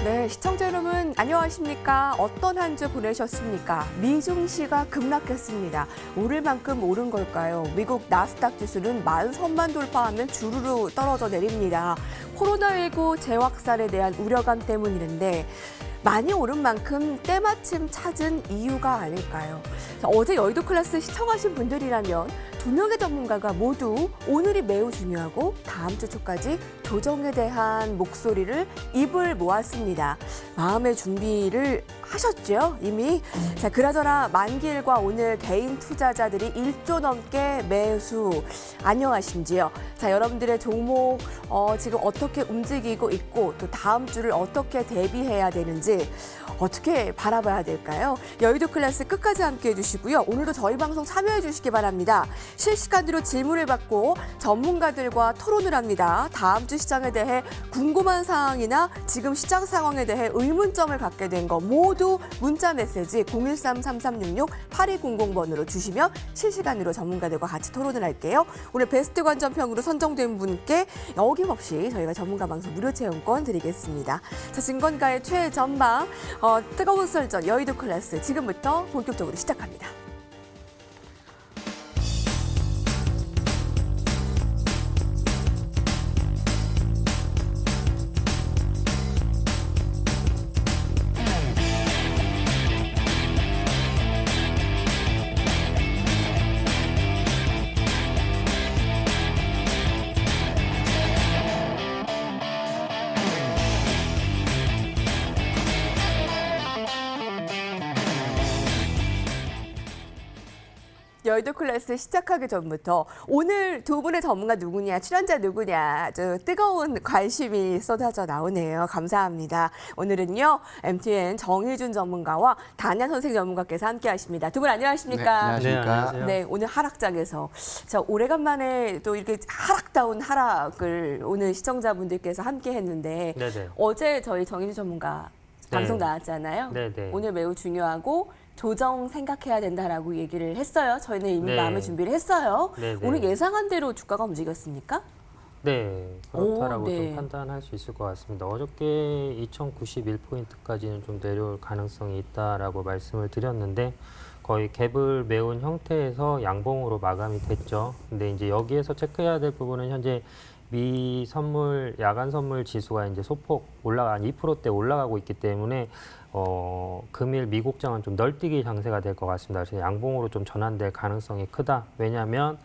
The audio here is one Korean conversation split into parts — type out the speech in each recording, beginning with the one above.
네, 시청자 여러분 안녕하십니까? 어떤 한 주 보내셨습니까? 미증시가 급락했습니다. 오를 만큼 오른 걸까요? 미국 나스닥 지수는 13,000만 돌파하면 주르르 떨어져 내립니다. 코로나19 재확산에 대한 우려감 때문인데 많이 오른 만큼 때마침 찾은 이유가 아닐까요? 자, 어제 여의도 클래스 시청하신 분들이라면 두 명의 전문가가 모두 오늘이 매우 중요하고 다음 주 초까지 조정에 대한 목소리를 입을 모았습니다. 마음의 준비를 하셨죠? 이미? 자, 그나저나 만기일과 오늘 개인 투자자들이 1조 넘게 매수. 안녕하신지요? 자, 여러분들의 종목 지금 어떻게 움직이고 있고 또 다음 주를 어떻게 대비해야 되는지 어떻게 바라봐야 될까요? 여의도 클래스 끝까지 함께해 주시고요. 오늘도 저희 방송 참여해 주시기 바랍니다. 실시간으로 질문을 받고 전문가들과 토론을 합니다. 다음 주 시장에 대해 궁금한 사항이나 지금 시장 상황에 대해 의문점을 갖게 된 거 모두 문자 메시지 013-3366-8200번으로 주시면 실시간으로 전문가들과 같이 토론을 할게요. 오늘 베스트 관전평으로 선정된 분께 어김없이 저희가 전문가 방송 무료 체험권 드리겠습니다. 자, 증권가의 최전방 뜨거운 썰전 여의도 클래스 지금부터 본격적으로 시작합니다. 여의도 클래스 시작하기 전부터 오늘 두 분의 전문가 누구냐, 출연자 누구냐 아주 뜨거운 관심이 쏟아져 나오네요. 감사합니다. 오늘은요, MTN 정희준 전문가와 단야 선생 전문가께서 함께 하십니다. 두 분 안녕하십니까? 네, 안녕하십니까? 네, 안녕하세요. 네, 오늘 하락장에서 자, 오래간만에 또 이렇게 하락다운 하락을 오늘 시청자분들께서 함께 했는데 네네. 어제 저희 정희준 전문가 네. 방송 나왔잖아요. 네네. 오늘 매우 중요하고 조정 생각해야 된다라고 얘기를 했어요. 저희는 이미 네. 마음의 준비를 했어요. 네네. 오늘 예상한 대로 주가가 움직였습니까? 네, 그렇다라고 오, 네. 좀 판단할 수 있을 것 같습니다. 어저께 2091포인트까지는 좀 내려올 가능성이 있다라고 말씀을 드렸는데 거의 갭을 메운 형태에서 양봉으로 마감이 됐죠. 근데 이제 여기에서 체크해야 될 부분은 현재 미 선물, 야간 선물 지수가 이제 소폭 한 2%대 올라가고 있기 때문에 금일 미국장은 좀 널뛰기 장세가 될 것 같습니다. 그래서 양봉으로 좀 전환될 가능성이 크다. 왜냐하면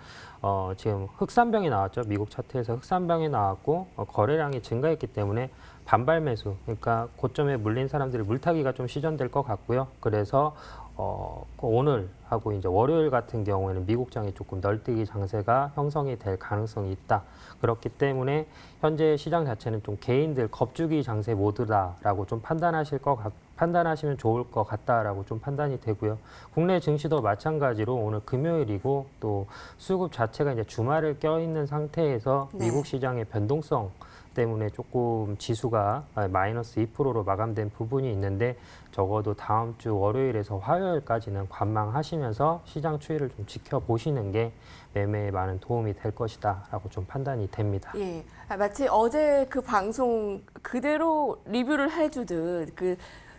지금 흑산병이 나왔죠. 미국 차트에서 흑산병이 나왔고 거래량이 증가했기 때문에 반발 매수, 그러니까 고점에 물린 사람들이 물타기가 좀 시전될 것 같고요. 그래서 오늘하고 이제 월요일 같은 경우에는 미국장이 조금 널뛰기 장세가 형성이 될 가능성이 있다. 그렇기 때문에 현재 시장 자체는 좀 개인들 겁주기 장세 모드다라고 좀 판단하시면 좋을 것 같다라고 좀 판단이 되고요. 국내 증시도 마찬가지로 오늘 금요일이고 또 수급 자체가 이제 주말을 껴있는 상태에서 네. 미국 시장의 변동성 때문에 조금 지수가 마이너스 2%로 마감된 부분이 있는데 적어도 다음 주 월요일에서 화요일까지는 관망하시면서 시장 추이를 좀 지켜보시는 게 매매에 많은 도움이 될 것이다라고 좀 판단이 됩니다. 예, 마치 어제 그 방송 그대로 리뷰를 해주듯 그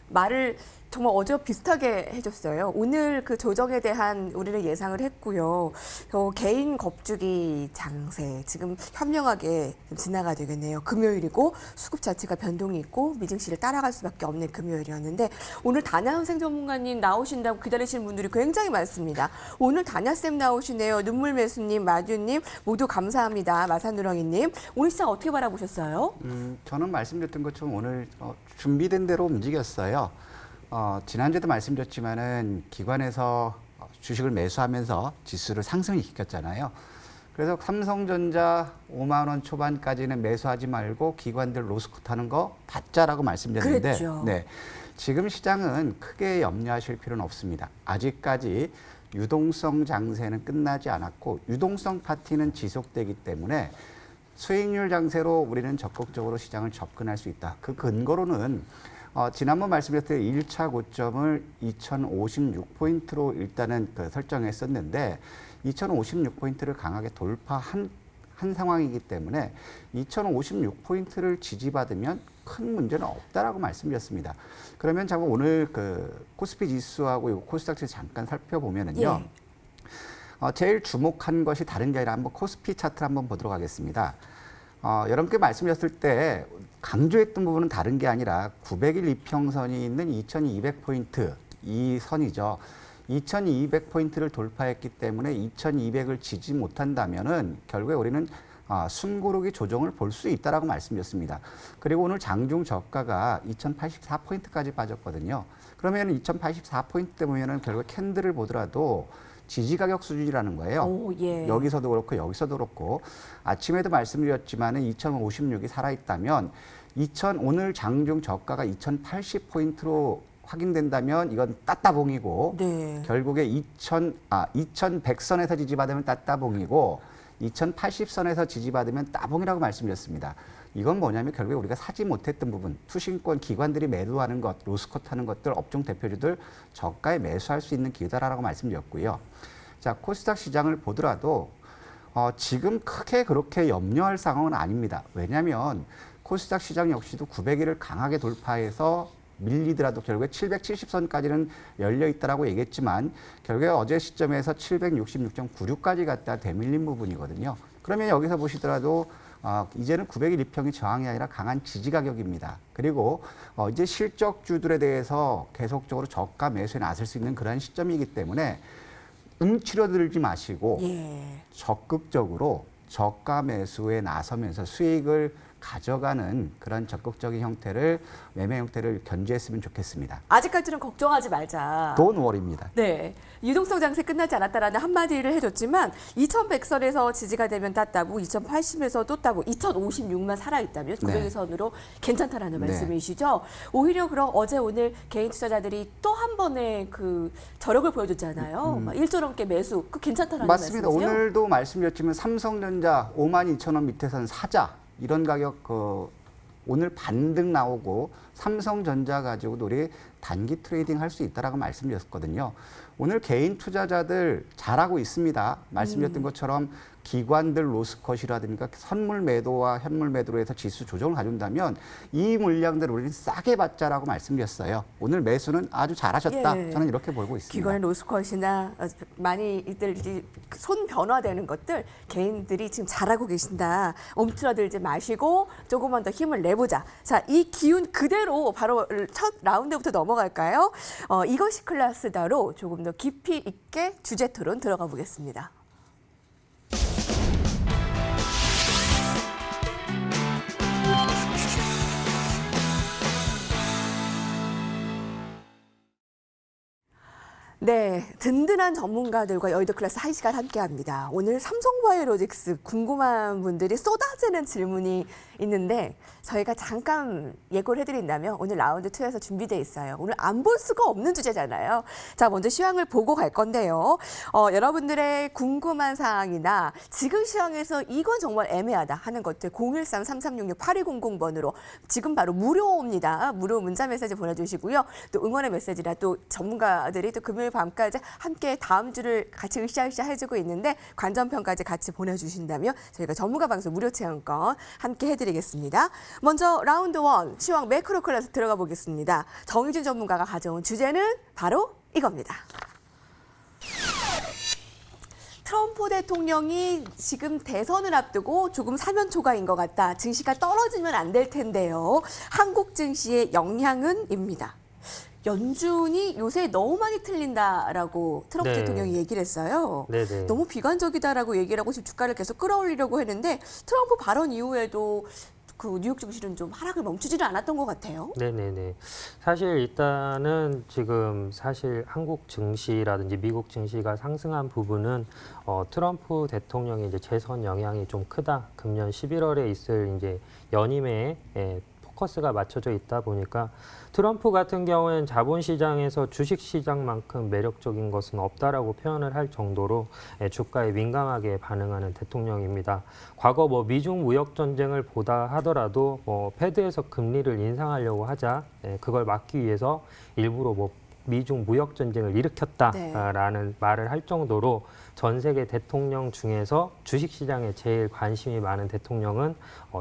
말을 정말 어제와 비슷하게 해줬어요. 오늘 그 조정에 대한 우리는 예상을 했고요. 개인 겁주기 장세 지금 현명하게 지나가야 되겠네요. 금요일이고 수급 자체가 변동이 있고 미증시를 따라갈 수밖에 없는 금요일이었는데 오늘 단야 선생 전문가님 나오신다고 기다리시는 분들이 굉장히 많습니다. 오늘 단야쌤 나오시네요. 눈물매수님, 마듀님 모두 감사합니다. 마산누렁이님 오늘 시장 어떻게 바라보셨어요? 저는 말씀드렸던 것처럼 오늘 준비된 대로 움직였어요. 지난주에도 말씀드렸지만은 기관에서 주식을 매수하면서 지수를 상승시켰잖아요. 그래서 삼성전자 5만 원 초반까지는 매수하지 말고 기관들 로스컷 하는 거 받자라고 말씀드렸는데 그랬죠. 네, 지금 시장은 크게 염려하실 필요는 없습니다. 아직까지 유동성 장세는 끝나지 않았고 유동성 파티는 지속되기 때문에 수익률 장세로 우리는 적극적으로 시장을 접근할 수 있다. 그 근거로는 지난번 말씀드렸던 1차 고점을 2056포인트로 일단은 설정했었는데 2056포인트를 강하게 돌파한 한 상황이기 때문에 2056포인트를 지지받으면 큰 문제는 없다라고 말씀드렸습니다. 그러면 잠깐 오늘 그 코스피 지수하고 이 코스닥 지수 잠깐 살펴보면은요. 제일 주목한 것이 다른 게 아니라 한번 코스피 차트를 한번 보도록 하겠습니다. 여러분께 말씀드렸을 때 강조했던 부분은 다른 게 아니라 900일 이평선이 있는 2200포인트 이 선이죠. 2200포인트를 돌파했기 때문에 2200을 지지 못한다면은 결국에 우리는 숨고르기 조정을 볼 수 있다라고 말씀드렸습니다. 그리고 오늘 장중 저가가 2084포인트까지 빠졌거든요. 그러면 2084포인트 보면은 결국 캔들을 보더라도 지지 가격 수준이라는 거예요. 오, 예. 여기서도 그렇고 여기서도 그렇고 아침에도 말씀드렸지만은 2056이 살아있다면 오늘 장중 저가가 2080포인트로 확인된다면 이건 따따봉이고 네. 결국에 2100선에서 지지받으면 따따봉이고 2080선에서 지지받으면 따봉이라고 말씀드렸습니다. 이건 뭐냐면 결국에 우리가 사지 못했던 부분, 투신권 기관들이 매도하는 것, 로스컷하는 것들, 업종 대표주들 저가에 매수할 수 있는 기회다라고 말씀드렸고요. 자, 코스닥 시장을 보더라도 지금 크게 그렇게 염려할 상황은 아닙니다. 왜냐하면 코스닥 시장 역시도 900일을 강하게 돌파해서 밀리더라도 결국에 770선까지는 열려 있다라고 얘기했지만 결국에 어제 시점에서 766.96까지 갔다 되밀린 부분이거든요. 그러면 여기서 보시더라도 이제는 900일 이평이 저항이 아니라 강한 지지 가격입니다. 그리고 이제 실적주들에 대해서 계속적으로 저가 매수에 나설 수 있는 그런 시점이기 때문에 움츠러들지 마시고 적극적으로 저가 매수에 나서면서 수익을 가져가는 그런 적극적인 형태를 매매 형태를 견지했으면 좋겠습니다. 아직까지는 걱정하지 말자. 돈 월입니다. 네. 유동성 장세 끝나지 않았다라는 한마디를 해줬지만 2100선에서 지지가 되면 땄다고 2080에서 또 따고 2056만 살아있다면 900일 선으로 괜찮다라는 말씀이시죠. 오히려 그럼 어제 오늘 개인 투자자들이 또 한 번의 그 저력을 보여줬잖아요. 1조 넘게 매수. 그 괜찮다라는 맞습니다. 말씀이세요? 오늘도 말씀드렸지만 삼성전자 52,000원 밑에선 사자 이런 가격 오늘 반등 나오고 삼성전자 가지고도 우리 단기 트레이딩 할 수 있다라고 말씀드렸거든요. 오늘 개인 투자자들 잘하고 있습니다. 말씀드렸던 것처럼 기관들 로스컷이라든가 선물 매도와 현물 매도로 해서 지수 조정을 가져온다면 이 물량들을 우리는 싸게 받자라고 말씀드렸어요. 오늘 매수는 아주 잘하셨다. 예. 저는 이렇게 보고 있습니다. 기관의 로스컷이나 많이 이들이 손 변화되는 것들 개인들이 지금 잘하고 계신다. 움츠러들지 마시고 조금만 더 힘을 내보자. 자, 이 기운 그대로 바로 첫 라운드부터 넘어갈까요? 이것이 클래스다로 조금 더 깊이 있게 주제 토론 들어가 보겠습니다. 네, 든든한 전문가들과 여의도 클래스 1시간 함께합니다. 오늘 삼성바이오로직스 궁금한 분들이 쏟아지는 질문이 있는데 저희가 잠깐 예고를 해드린다면 오늘 라운드 2에서 준비돼 있어요. 오늘 안 볼 수가 없는 주제잖아요. 자, 먼저 시황을 보고 갈 건데요. 여러분들의 궁금한 사항이나 지금 시황에서 이건 정말 애매하다 하는 것들 013-3366-8200번으로 지금 바로 무료입니다. 무료 문자 메시지 보내주시고요. 또 응원의 메시지라 또 전문가들이 또 금요일 밤까지 함께 다음 주를 같이 으쌰으쌰 해주고 있는데 관전평까지 같이 보내주신다면 저희가 전문가 방송 무료 체험권 함께 해드리겠습니다. 먼저 라운드 1 시황 매크로 클래스 들어가 보겠습니다. 정유진 전문가가 가져온 주제는 바로 이겁니다. 트럼프 대통령이 지금 대선을 앞두고 조금 사면 초과인 것 같다. 증시가 떨어지면 안 될 텐데요. 한국 증시의 영향은입니다. 연준이 요새 너무 많이 틀린다라고 트럼프 대통령이 얘기를 했어요. 네네. 너무 비관적이다라고 얘기를 하고 지금 주가를 계속 끌어올리려고 했는데 트럼프 발언 이후에도 그 뉴욕 증시는 좀 하락을 멈추지는 않았던 것 같아요. 네네네. 사실 일단은 지금 사실 한국 증시라든지 미국 증시가 상승한 부분은 트럼프 대통령의 이제 재선 영향이 좀 크다. 금년 11월에 있을 이제 연임에 포커스가 맞춰져 있다 보니까 트럼프 같은 경우에는 자본시장에서 주식시장만큼 매력적인 것은 없다라고 표현을 할 정도로 주가에 민감하게 반응하는 대통령입니다. 과거 미중 무역 전쟁을 보다 하더라도 패드에서 금리를 인상하려고 하자 그걸 막기 위해서 일부러 미중 무역 전쟁을 일으켰다라는 말을 할 정도로 전 세계 대통령 중에서 주식시장에 제일 관심이 많은 대통령은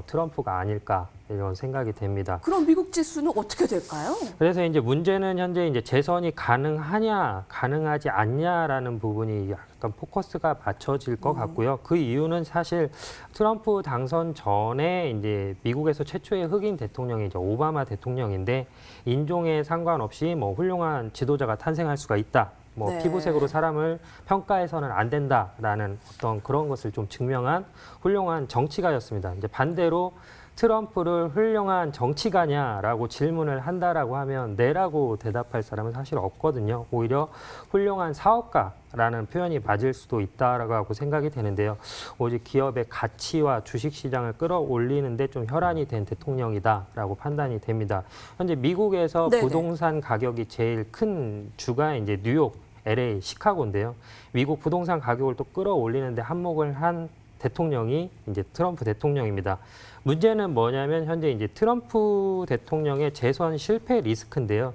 트럼프가 아닐까 이런 생각이 됩니다. 그럼 미국 지수는 어떻게 될까요? 그래서 이제 문제는 현재 이제 재선이 가능하냐, 가능하지 않냐라는 부분이 약간 포커스가 맞춰질 것 같고요. 그 이유는 사실 트럼프 당선 전에 이제 미국에서 최초의 흑인 대통령이 이제 오바마 대통령인데 인종에 상관없이 뭐 훌륭한 지도자가 탄생할 수가 있다. 뭐 네. 피부색으로 사람을 평가해서는 안 된다라는 어떤 그런 것을 좀 증명한 훌륭한 정치가였습니다. 이제 반대로 트럼프를 훌륭한 정치가냐라고 질문을 한다라고 하면 네라고 대답할 사람은 사실 없거든요. 오히려 훌륭한 사업가라는 표현이 맞을 수도 있다라고 생각이 되는데요. 오직 기업의 가치와 주식시장을 끌어올리는데 좀 혈안이 된 대통령이다라고 판단이 됩니다. 현재 미국에서 네네. 부동산 가격이 제일 큰 주가 이제 뉴욕, LA, 시카고인데요. 미국 부동산 가격을 또 끌어올리는데 한몫을 한 대통령이 이제 트럼프 대통령입니다. 문제는 뭐냐면 현재 이제 트럼프 대통령의 재선 실패 리스크인데요.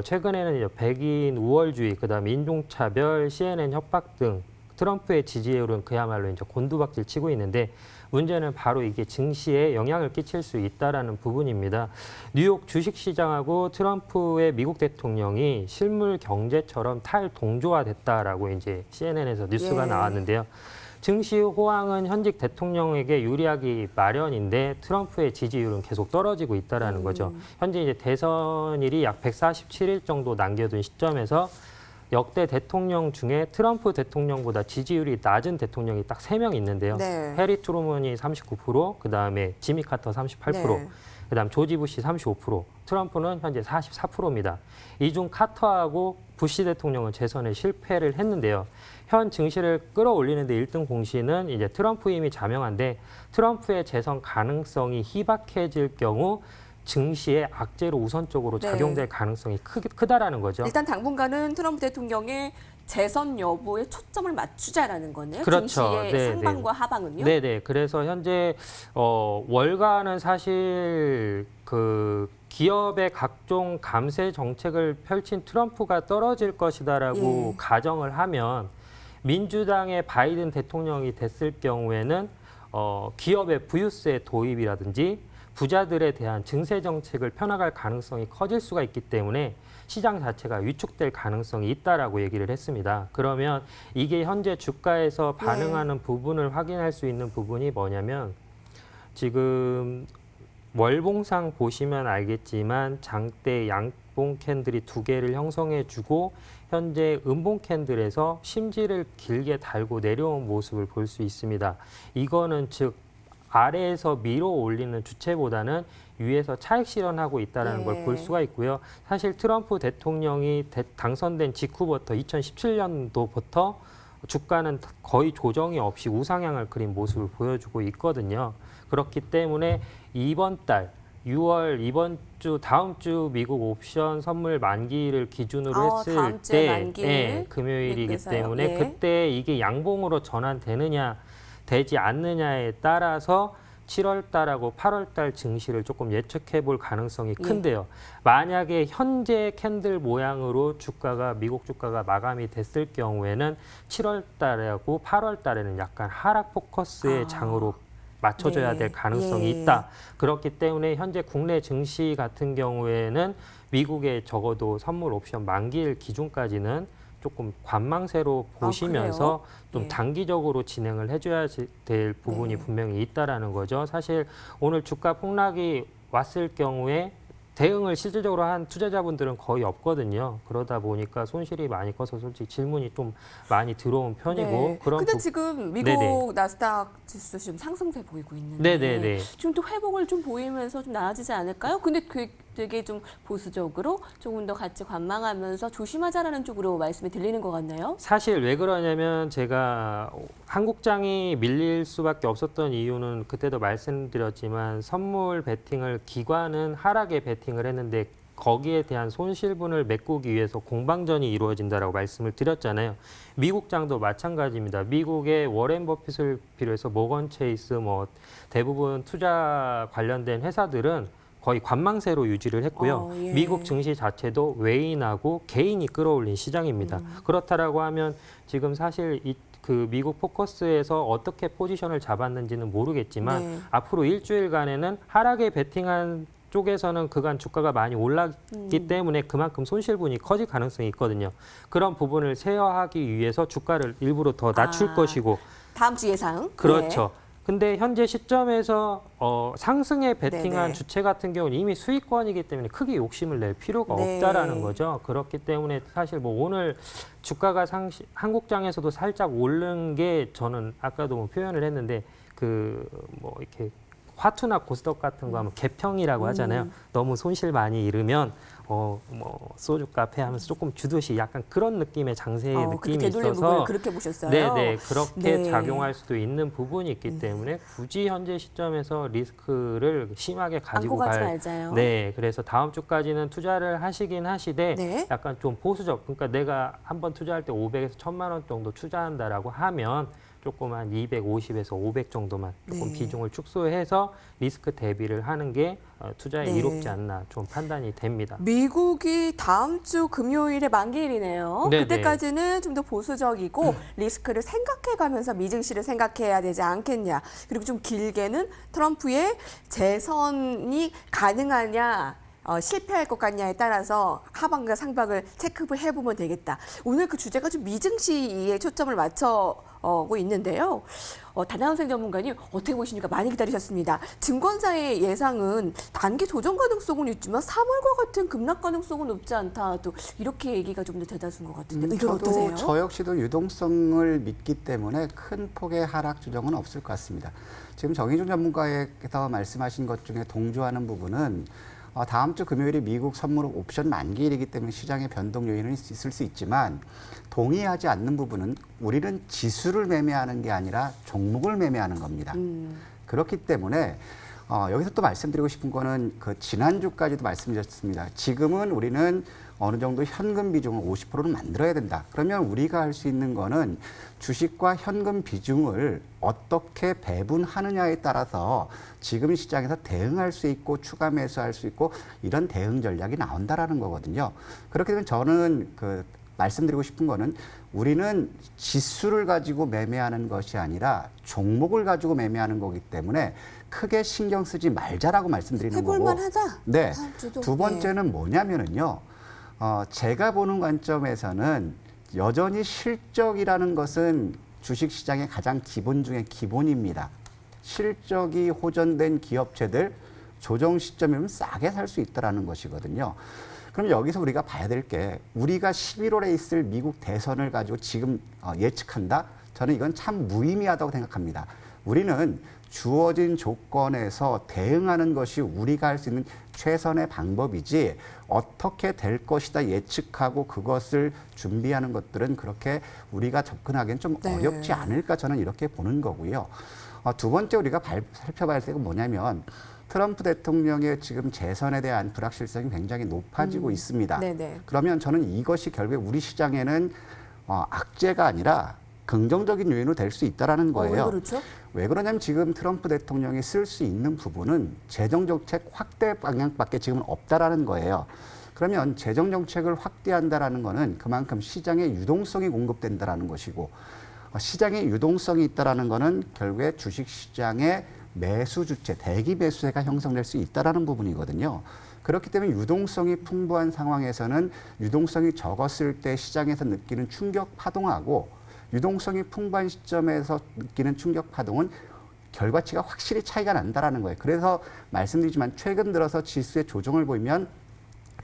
최근에는 이제 백인 우월주의, 그다음에 인종차별, CNN 협박 등 트럼프의 지지율은 그야말로 이제 곤두박질 치고 있는데 문제는 바로 이게 증시에 영향을 끼칠 수 있다라는 부분입니다. 뉴욕 주식시장하고 트럼프의 미국 대통령이 실물 경제처럼 탈동조화됐다라고 이제 CNN에서 뉴스가 예. 나왔는데요. 증시 호황은 현직 대통령에게 유리하기 마련인데 트럼프의 지지율은 계속 떨어지고 있다라는 거죠. 현재 이제 대선일이 약 147일 정도 남겨둔 시점에서 역대 대통령 중에 트럼프 대통령보다 지지율이 낮은 대통령이 딱 3명 있는데요. 네. 해리 트루먼이 39%, 그다음에 지미 카터 38%, 네. 그다음 조지 부시 35%, 트럼프는 현재 44%입니다. 이 중 카터하고 부시 대통령은 재선에 실패를 했는데요. 현 증시를 끌어올리는데 1등 공신은 이제 트럼프임이 자명한데 트럼프의 재선 가능성이 희박해질 경우 증시에 악재로 우선적으로 네. 작용될 가능성이 크다라는 거죠. 일단 당분간은 트럼프 대통령의 재선 여부에 초점을 맞추자라는 거네요. 그렇죠. 증시의 네, 상방과 네. 하방은요? 네네. 그래서 현재 월가는 사실 그 기업의 각종 감세 정책을 펼친 트럼프가 떨어질 것이다라고 예. 가정을 하면 민주당의 바이든 대통령이 됐을 경우에는 기업의 부유세 도입이라든지 부자들에 대한 증세 정책을 펴나갈 가능성이 커질 수가 있기 때문에 시장 자체가 위축될 가능성이 있다라고 얘기를 했습니다. 그러면 이게 현재 주가에서 반응하는 부분을 확인할 수 있는 부분이 뭐냐면 지금 월봉상 보시면 알겠지만 장대 양봉 캔들이 2개를 형성해주고 현재 음봉 캔들에서 심지를 길게 달고 내려온 모습을 볼 수 있습니다. 이거는 즉 아래에서 밀어 올리는 주체보다는 위에서 차익 실현하고 있다는 걸 볼 수가 있고요. 사실 트럼프 대통령이 당선된 직후부터 2017년도부터 주가는 거의 조정이 없이 우상향을 그린 모습을 보여주고 있거든요. 그렇기 때문에 이번 달 6월 이번 주 다음 주 미국 옵션 선물 만기를 기준으로 했을 다음 주에 때 만기. 금요일이기 미국에서요. 때문에 예. 그때 이게 양봉으로 전환되느냐 되지 않느냐에 따라서 7월 달하고 8월 달 증시를 조금 예측해 볼 가능성이 큰데요. 만약에 현재 캔들 모양으로 주가가 미국 주가가 마감이 됐을 경우에는 7월 달하고 8월 달에는 약간 하락 포커스의 장으로 맞춰져야 네. 될 가능성이 예. 있다. 그렇기 때문에 현재 국내 증시 같은 경우에는 미국의 적어도 선물 옵션 만기일 기준까지는 조금 관망세로 보시면서 좀 예. 단기적으로 진행을 해줘야 될 부분이 분명히 있다라는 거죠. 사실 오늘 주가 폭락이 왔을 경우에 대응을 실질적으로 한 투자자분들은 거의 없거든요. 그러다 보니까 손실이 많이 커서 솔직히 질문이 좀 많이 들어온 편이고 네. 그런 근데 지금 미국 네네. 나스닥 지수 지금 상승세 보이고 있는데 네네네. 지금 또 회복을 좀 보이면서 좀 나아지지 않을까요? 근데 되게 좀 보수적으로 조금 더 같이 관망하면서 조심하자라는 쪽으로 말씀이 들리는 것 같나요? 사실 왜 그러냐면 제가 한국장이 밀릴 수밖에 없었던 이유는 그때도 말씀드렸지만 선물 베팅을 기관은 하락에 베팅을 했는데 거기에 대한 손실분을 메꾸기 위해서 공방전이 이루어진다라고 말씀을 드렸잖아요. 미국장도 마찬가지입니다. 미국의 워렌 버핏을 비롯해서 모건 체이스 뭐 대부분 투자 관련된 회사들은 거의 관망세로 유지를 했고요. 예. 미국 증시 자체도 외인하고 개인이 끌어올린 시장입니다. 그렇다라고 하면 지금 사실 그 미국 포커스에서 어떻게 포지션을 잡았는지는 모르겠지만 네. 앞으로 일주일간에는 하락에 베팅한 쪽에서는 그간 주가가 많이 올랐기 때문에 그만큼 손실분이 커질 가능성이 있거든요. 그런 부분을 제어하기 위해서 주가를 일부러 더 낮출 것이고 다음 주 예상. 그렇죠. 근데 현재 시점에서 상승에 베팅한 네네. 주체 같은 경우는 이미 수익권이기 때문에 크게 욕심을 낼 필요가 네. 없다라는 거죠. 그렇기 때문에 사실 뭐 오늘 주가가 한국장에서도 살짝 오른 게 저는 아까도 뭐 표현을 했는데 그 뭐 이렇게 화투나 고스톱 같은 거 하면 개평이라고 하잖아요. 너무 손실 많이 잃으면 뭐 소주 카페 하면서 조금 주듯이 약간 그런 느낌의 장세의 그렇게 느낌이 되돌린 있어서 부분을 그렇게 보셨어요. 네네 그렇게 네. 작용할 수도 있는 부분이 있기 때문에 굳이 현재 시점에서 리스크를 심하게 가지고 안고 가지 갈 말자요. 네 그래서 다음 주까지는 투자를 하시긴 하시되 네. 약간 좀 보수적 그러니까 내가 한번 투자할 때 500에서 1000만 원 정도 투자한다라고 하면 조금 한 250에서 500 정도만 조금 네. 비중을 축소해서 리스크 대비를 하는 게 투자에 네. 이롭지 않나 좀 판단이 됩니다. 미국이 다음 주 금요일에 만기일이네요. 네네. 그때까지는 좀 더 보수적이고 리스크를 생각해가면서 미증시를 생각해야 되지 않겠냐. 그리고 좀 길게는 트럼프의 재선이 가능하냐. 실패할 것 같냐에 따라서 하방과 상방을 체크를 해보면 되겠다. 오늘 그 주제가 좀 미증시에 초점을 맞춰고 있는데요. 단하은생 전문가님 어떻게 보십니까? 많이 기다리셨습니다. 증권사의 예상은 단기 조정 가능성은 있지만 3월과 같은 급락 가능성은 높지 않다. 또 이렇게 얘기가 좀 더 대다수인 것 같은데 이건 어떠세요? 저 역시도 유동성을 믿기 때문에 큰 폭의 하락 조정은 없을 것 같습니다. 지금 정의준 전문가께서 말씀하신 것 중에 동조하는 부분은 다음 주 금요일이 미국 선물 옵션 만기일이기 때문에 시장의 변동 요인은 있을 수 있지만 동의하지 않는 부분은 우리는 지수를 매매하는 게 아니라 종목을 매매하는 겁니다. 그렇기 때문에 여기서 또 말씀드리고 싶은 거는 그 지난주까지도 말씀드렸습니다. 지금은 우리는 어느 정도 현금 비중을 50%는 만들어야 된다. 그러면 우리가 할 수 있는 거는 주식과 현금 비중을 어떻게 배분하느냐에 따라서 지금 시장에서 대응할 수 있고 추가 매수할 수 있고 이런 대응 전략이 나온다라는 거거든요. 그렇게 되면 저는 말씀드리고 싶은 거는 우리는 지수를 가지고 매매하는 것이 아니라 종목을 가지고 매매하는 거기 때문에 크게 신경 쓰지 말자라고 말씀드리는 거고. 해볼만 하다. 네. 다음 주도. 두 번째는 뭐냐면은요. 제가 보는 관점에서는 여전히 실적이라는 것은 주식시장의 가장 기본 중에 기본입니다. 실적이 호전된 기업체들 조정 시점이면 싸게 살 수 있다는 것이거든요. 그럼 여기서 우리가 봐야 될 게 우리가 11월에 있을 미국 대선을 가지고 지금 예측한다? 저는 이건 참 무의미하다고 생각합니다. 우리는 주어진 조건에서 대응하는 것이 우리가 할 수 있는 최선의 방법이지 어떻게 될 것이다 예측하고 그것을 준비하는 것들은 그렇게 우리가 접근하기는 좀 네. 어렵지 않을까 저는 이렇게 보는 거고요. 두 번째 우리가 살펴봐야 될 게 뭐냐면 트럼프 대통령의 지금 재선에 대한 불확실성이 굉장히 높아지고 있습니다. 네네. 그러면 저는 이것이 결국 우리 시장에는 악재가 아니라 긍정적인 요인으로 될 수 있다는 거예요. 왜 그렇죠? 왜 그러냐면 지금 트럼프 대통령이 쓸 수 있는 부분은 재정정책 확대 방향밖에 지금 없다라는 거예요. 그러면 재정정책을 확대한다라는 거는 그만큼 시장에 유동성이 공급된다라는 것이고 시장에 유동성이 있다라는 거는 결국에 주식시장의 매수 주체, 대기 매수세가 형성될 수 있다라는 부분이거든요. 그렇기 때문에 유동성이 풍부한 상황에서는 유동성이 적었을 때 시장에서 느끼는 충격 파동하고 유동성이 풍부한 시점에서 느끼는 충격 파동은 결과치가 확실히 차이가 난다라는 거예요. 그래서 말씀드리지만 최근 들어서 지수의 조정을 보이면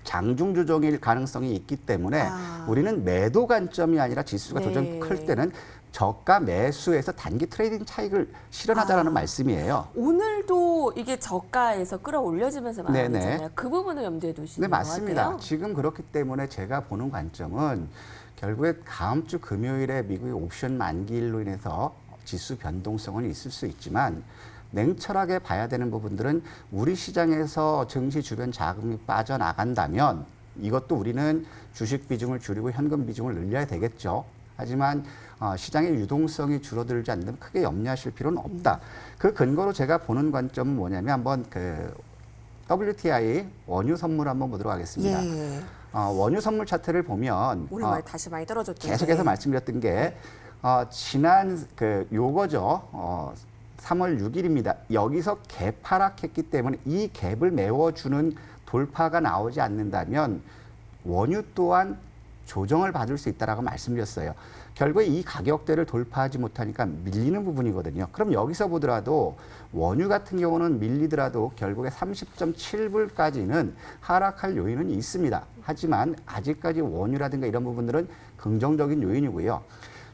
장중 조정일 가능성이 있기 때문에 우리는 매도 관점이 아니라 지수가 네. 조정이 클 때는 저가 매수에서 단기 트레이딩 차익을 실현하자라는 말씀이에요. 오늘도 이게 저가에서 끌어올려지면서 네네. 말이잖아요. 그 부분을 염두에 두시는 네, 것 맞습니다. 같아요. 지금 그렇기 때문에 제가 보는 관점은 결국에 다음 주 금요일에 미국의 옵션 만기일로 인해서 지수 변동성은 있을 수 있지만 냉철하게 봐야 되는 부분들은 우리 시장에서 증시 주변 자금이 빠져나간다면 이것도 우리는 주식 비중을 줄이고 현금 비중을 늘려야 되겠죠. 하지만 시장의 유동성이 줄어들지 않는다면 크게 염려하실 필요는 없다. 그 근거로 제가 보는 관점은 뭐냐면 한번 WTI 원유 선물 한번 보도록 하겠습니다. 예. 원유 선물 차트를 보면 오늘 다시 많이 떨어졌죠. 계속해서 말씀드렸던 게 지난 요거죠. 3월 6일입니다. 여기서 갭 하락했기 때문에 이 갭을 메워주는 돌파가 나오지 않는다면 원유 또한 조정을 받을 수 있다라고 말씀드렸어요. 결국에 이 가격대를 돌파하지 못하니까 밀리는 부분이거든요. 그럼 여기서 보더라도 원유 같은 경우는 밀리더라도 결국에 30.7불까지는 하락할 요인은 있습니다. 하지만 아직까지 원유라든가 이런 부분들은 긍정적인 요인이고요.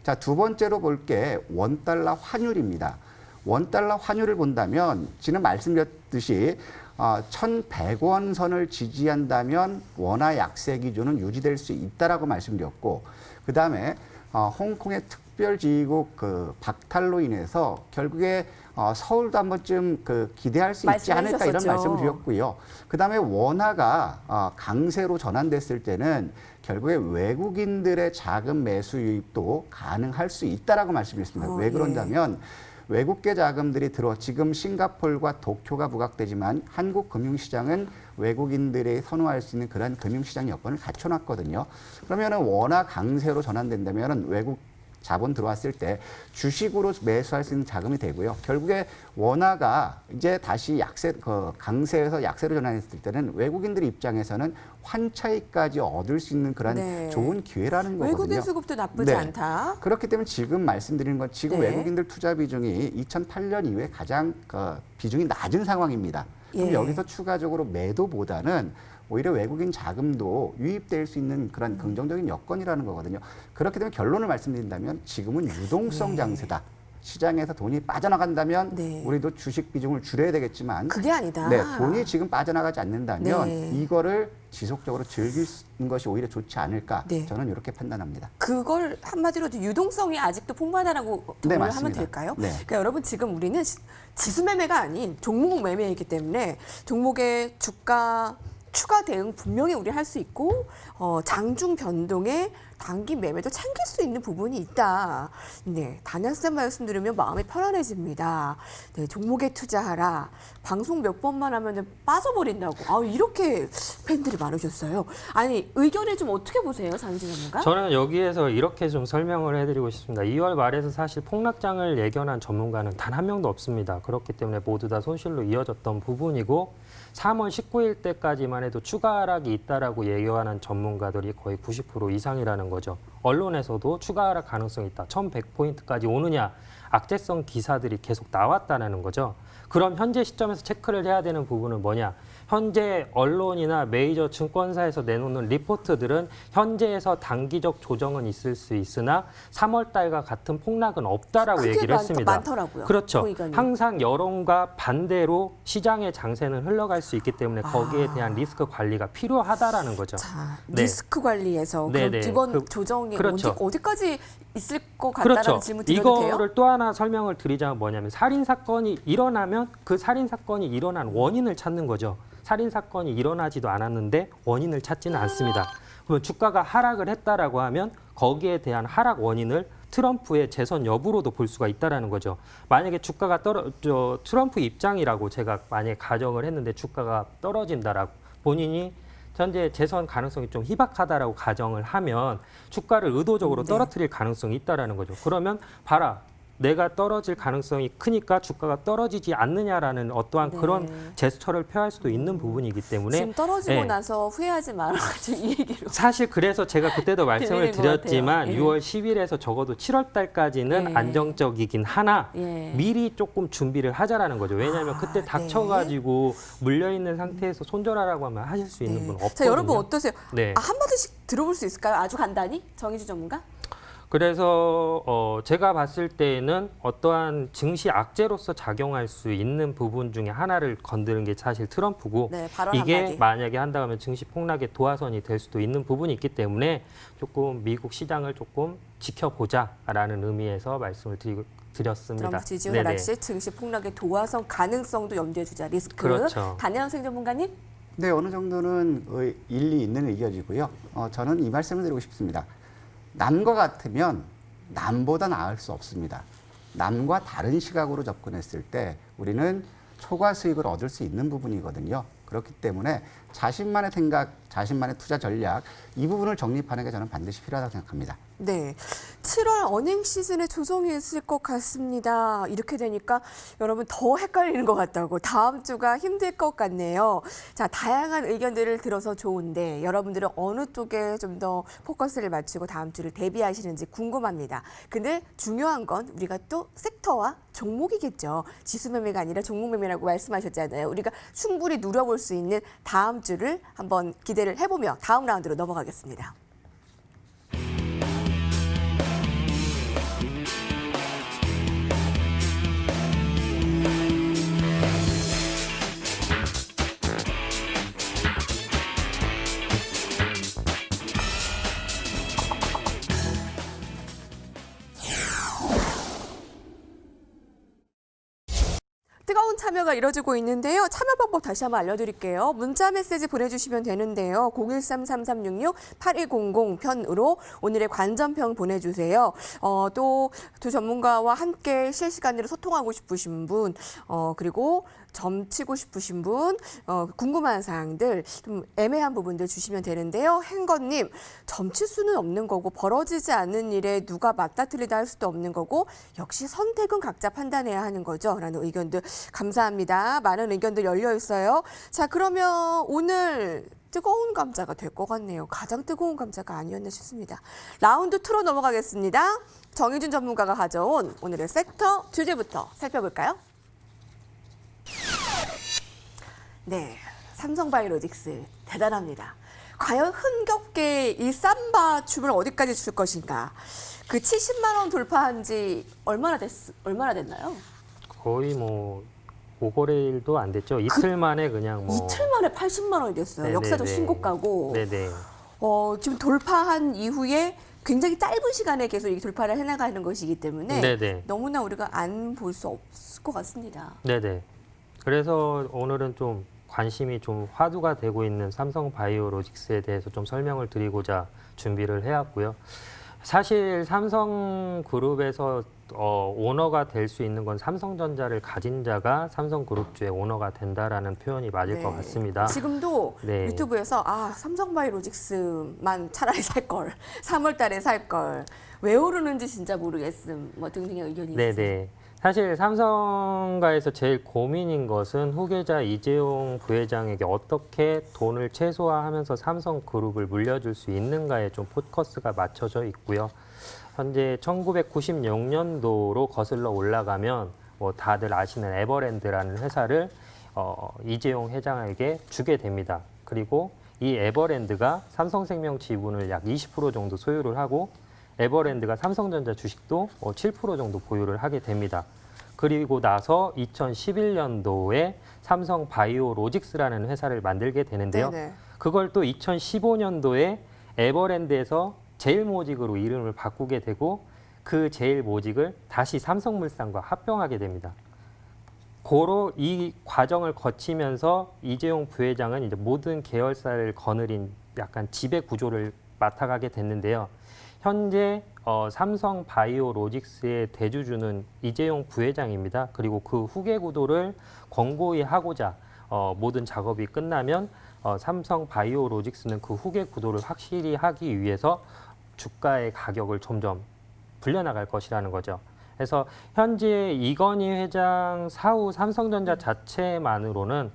자, 두 번째로 볼 게 원달러 환율입니다. 원달러 환율을 본다면 지금 말씀드렸듯이 1,100원 선을 지지한다면 원화 약세 기조는 유지될 수 있다라고 말씀드렸고, 그 다음에 홍콩의 특별지휘국 박탈로 인해서 결국에 서울도 한 번쯤 기대할 수 있지 않을까 이런 말씀을 드렸고요. 그 다음에 원화가 강세로 전환됐을 때는 결국에 외국인들의 자금 매수 유입도 가능할 수 있다라고 말씀드렸습니다. 왜 그런다면 외국계 자금들이 지금 싱가포르와 도쿄가 부각되지만 한국 금융시장은 외국인들이 선호할 수 있는 그런 금융시장 여건을 갖춰놨거든요. 그러면은 원화 강세로 전환된다면은 외국 자본 들어왔을 때 주식으로 매수할 수 있는 자금이 되고요. 결국에 원화가 이제 다시 강세에서 약세로 전환했을 때는 외국인들 입장에서는 환차익까지 얻을 수 있는 그런 좋은 기회라는 거거든요. 외국인 수급도 나쁘지 않다. 그렇기 때문에 지금 말씀드리는 건 지금 외국인들 투자 비중이 2008년 이후에 가장 비중이 낮은 상황입니다. 그럼 여기서 추가적으로 매도보다는 오히려 외국인 자금도 유입될 수 있는 그런 긍정적인 여건이라는 거거든요. 그렇기 때문에 결론을 말씀드린다면 지금은 유동성 장세다. 시장에서 돈이 빠져나간다면 우리도 주식 비중을 줄여야 되겠지만 그게 아니다. 돈이 지금 빠져나가지 않는다면 이거를 지속적으로 즐길 것이 오히려 좋지 않을까. 저는 이렇게 판단합니다. 그걸 한마디로 유동성이 아직도 풍부하다라고 동의를 하면 될까요? 그러니까 여러분 지금 우리는 지수 매매가 아닌 종목 매매이기 때문에 종목의 주가 추가 대응 분명히 우리 할 수 있고 장중 변동에 단기 매매도 챙길 수 있는 부분이 있다. 네, 단연쌤 말씀 들으면 마음이 편안해집니다. 네, 종목에 투자하라. 방송 몇 번만 하면 빠져버린다고. 이렇게 팬들이 많으셨어요. 아니 의견을 좀 어떻게 보세요, 장진 전문가? 저는 여기에서 이렇게 좀 설명을 해드리고 싶습니다. 2월 말에서 사실 폭락장을 예견한 전문가는 단 한 명도 없습니다. 그렇기 때문에 모두 다 손실로 이어졌던 부분이고 3월 19일 때까지만 해도 추가 하락이 있다라고 예견하는 전문가들이 거의 90% 이상이라는 거죠. 언론에서도 추가 하락 가능성이 있다. 1,100포인트까지 오느냐. 악재성 기사들이 계속 나왔다는 거죠. 그럼 현재 시점에서 체크를 해야 되는 부분은 뭐냐. 현재 언론이나 메이저 증권사에서 내놓는 리포트들은 현재에서 단기적 조정은 있을 수 있으나 3월 달과 같은 폭락은 없다라고 얘기를 했습니다. 많더라고요. 그렇죠. 보니까요. 항상 여론과 반대로 시장의 장세는 흘러갈 수 있기 때문에 거기에 대한 리스크 관리가 필요하다라는 거죠. 자, 리스크 관리에서 그럼 이번 조정이 어디까지 있을 것 같다라는 질문 드려도 돼요? 이거를 또 하나 설명을 드리자면 뭐냐면 살인 사건이 일어나면 그 살인 사건이 일어난 원인을 찾는 거죠. 살인 사건이 일어나지도 않았는데 원인을 찾지는 않습니다. 그러면 주가가 하락을 했다라고 하면 거기에 대한 하락 원인을 트럼프의 재선 여부로도 볼 수가 있다라는 거죠. 만약에 주가가 트럼프 입장이라고 제가 만약에 가정을 했는데 주가가 떨어진다라고 본인이 현재 재선 가능성이 좀 희박하다라고 가정을 하면 주가를 의도적으로 떨어뜨릴 가능성이 있다라는 거죠. 그러면 봐라. 내가 떨어질 가능성이 크니까 주가가 떨어지지 않느냐라는 어떠한 그런 제스처를 표할 수도 있는 부분이기 때문에 지금 떨어지고 나서 후회하지 말아가지고 이 얘기로 사실 그래서 제가 그때도 말씀을 드렸지만 6월 10일에서 적어도 7월 달까지는 안정적이긴 하나 미리 조금 준비를 하자라는 거죠. 왜냐하면 그때 닥쳐가지고 물려있는 상태에서 손절하라고 하면 하실 수 있는 분 없거든요. 자, 여러분 어떠세요? 한마디씩 들어볼 수 있을까요? 아주 간단히 정의주 전문가? 그래서 제가 봤을 때는 어떠한 증시 악재로서 작용할 수 있는 부분 중에 하나를 건드는 게 사실 트럼프고 이게 한마디. 만약에 한다면 증시 폭락의 도화선이 될 수도 있는 부분이 있기 때문에 조금 미국 시장을 조금 지켜보자라는 의미에서 말씀을 드렸습니다. 트럼프 지지율 하락시 증시 폭락의 도화선 가능성도 염두에 두자 리스크. 그렇죠. 단연생 전문가님? 네, 어느 정도는 일리 있는 의견이고요. 저는 이 말씀을 드리고 싶습니다. 남과 같으면 남보다 나을 수 없습니다. 남과 다른 시각으로 접근했을 때 우리는 초과 수익을 얻을 수 있는 부분이거든요. 그렇기 때문에 자신만의 생각, 자신만의 투자 전략 이 부분을 정립하는 게 저는 반드시 필요하다고 생각합니다. 네. 7월 어닝 시즌에 조정이 있을 것 같습니다. 이렇게 되니까 여러분 더 헷갈리는 것 같다고 다음 주가 힘들 것 같네요. 자, 다양한 의견들을 들어서 좋은데 여러분들은 어느 쪽에 좀 더 포커스를 맞추고 다음 주를 대비하시는지 궁금합니다. 근데 중요한 건 우리가 또 섹터와 종목이겠죠. 지수 매매가 아니라 종목 매매라고 말씀하셨잖아요. 우리가 충분히 누려볼 수 있는 다음 주를 한번 기대를 해보며 다음 라운드로 넘어가겠습니다. 뜨거운 참여가 이뤄지고 있는데요. 참여 방법 다시 한번 알려드릴게요. 문자 메시지 보내주시면 되는데요. 013-3366-8200 편으로 오늘의 관전평 보내주세요. 또 두 전문가와 함께 실시간으로 소통하고 싶으신 분, 그리고 점치고 싶으신 분, 궁금한 사항들, 좀 애매한 부분들 주시면 되는데요. 행건님, 점칠 수는 없는 거고 벌어지지 않는 일에 누가 맞다 틀리다 할 수도 없는 거고 역시 선택은 각자 판단해야 하는 거죠. 라는 의견들 감사합니다. 많은 의견들 열려 있어요. 자, 그러면 오늘 뜨거운 감자가 될 것 같네요. 가장 뜨거운 감자가 아니었나 싶습니다. 라운드 2로 넘어가겠습니다. 정희준 전문가가 가져온 오늘의 섹터 주제부터 살펴볼까요? 네, 삼성바이오로직스 대단합니다. 과연 흥겹게 이 쌈바 춤을 어디까지 출 것인가? 그 70만 원 돌파한 지 얼마나 됐나요? 거의 뭐 5거래일도 안 됐죠. 이틀 만에 그냥 뭐 이틀 만에 80만 원이 됐어요. 네네네. 역사적 신고가고. 네네. 지금 돌파한 이후에 굉장히 짧은 시간에 계속 이 돌파를 해나가는 것이기 때문에 네네. 너무나 우리가 안 볼 수 없을 것 같습니다. 네네. 그래서 오늘은 좀 관심이 좀 화두가 되고 있는 삼성바이오로직스에 대해서 좀 설명을 드리고자 준비를 해왔고요. 사실 삼성그룹에서 오너가 될 수 있는 건 삼성전자를 가진 자가 삼성그룹주의 오너가 된다라는 표현이 맞을 것 같습니다. 지금도 네. 유튜브에서 삼성바이오로직스만 차라리 살 걸, 3월 달에 살 걸, 왜 오르는지 진짜 모르겠음, 뭐 등등의 의견이 있어요. 네네. 사실 삼성가에서 제일 고민인 것은 후계자 이재용 부회장에게 어떻게 돈을 최소화하면서 삼성그룹을 물려줄 수 있는가에 좀 포커스가 맞춰져 있고요. 현재 1996년도로 거슬러 올라가면 뭐 다들 아시는 에버랜드라는 회사를 이재용 회장에게 주게 됩니다. 그리고 이 에버랜드가 삼성생명 지분을 약 20% 정도 소유를 하고 에버랜드가 삼성전자 주식도 7% 정도 보유를 하게 됩니다. 그리고 나서 2011년도에 삼성바이오로직스라는 회사를 만들게 되는데요. 네네. 그걸 또 2015년도에 에버랜드에서 제일모직으로 이름을 바꾸게 되고 그 제일모직을 다시 삼성물산과 합병하게 됩니다. 고로 이 과정을 거치면서 이재용 부회장은 이제 모든 계열사를 거느린 약간 지배 구조를 맡아가게 됐는데요. 현재 삼성바이오로직스의 대주주는 이재용 부회장입니다. 그리고 그 후계 구도를 권고히 하고자 모든 작업이 끝나면 삼성바이오로직스는 그 후계 구도를 확실히 하기 위해서 주가의 가격을 점점 불려나갈 것이라는 거죠. 그래서 현재 이건희 회장 사후 삼성전자 자체만으로는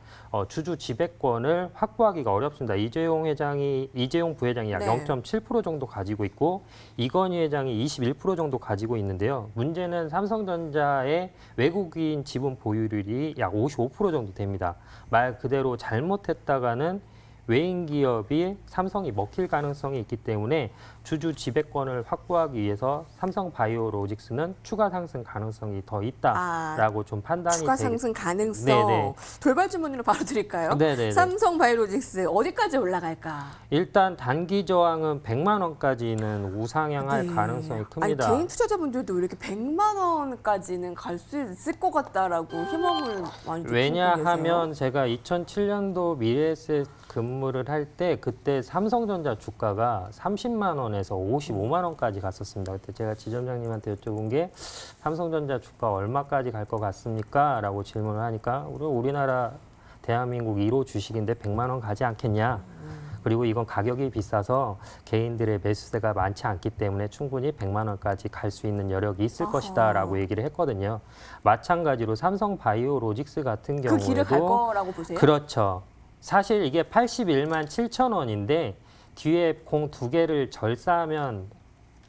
주주 지배권을 확보하기가 어렵습니다. 이재용 부회장이 약 네. 0.7% 정도 가지고 있고 이건희 회장이 21% 정도 가지고 있는데요. 문제는 삼성전자의 외국인 지분 보유율이 약 55% 정도 됩니다. 말 그대로 잘못했다가는 외인 기업이 삼성이 먹힐 가능성이 있기 때문에 주주 지배권을 확보하기 위해서 삼성바이오로직스는 추가 상승 가능성이 더 있다라고 좀 판단이 추가 상승 가능성. 네네. 돌발 주문으로 바로 드릴까요? 네네네. 삼성바이오로직스 어디까지 올라갈까? 일단 단기 저항은 100만 원까지는 우상향할 가능성이 큽니다. 아니, 개인 투자자분들도 이렇게 100만 원까지는 갈 수 있을 것 같다라고 희망을 많이 느끼고 왜냐하면 계세요. 제가 2007년도 미래에셋 근무 매물을 할 때 그때 삼성전자 주가가 30만 원에서 55만 원까지 갔었습니다. 그때 제가 지점장님한테 여쭤본 게 삼성전자 주가 얼마까지 갈 것 같습니까? 라고 질문을 하니까 우리나라 대한민국 1호 주식인데 100만 원 가지 않겠냐? 그리고 이건 가격이 비싸서 개인들의 매수세가 많지 않기 때문에 충분히 100만 원까지 갈 수 있는 여력이 있을 것이다 라고 얘기를 했거든요. 마찬가지로 삼성 바이오로직스 같은 그 경우에도 길을 갈 거라고 보세요? 그렇죠. 사실 이게 81만 7천 원인데 뒤에 공 두 개를 절사하면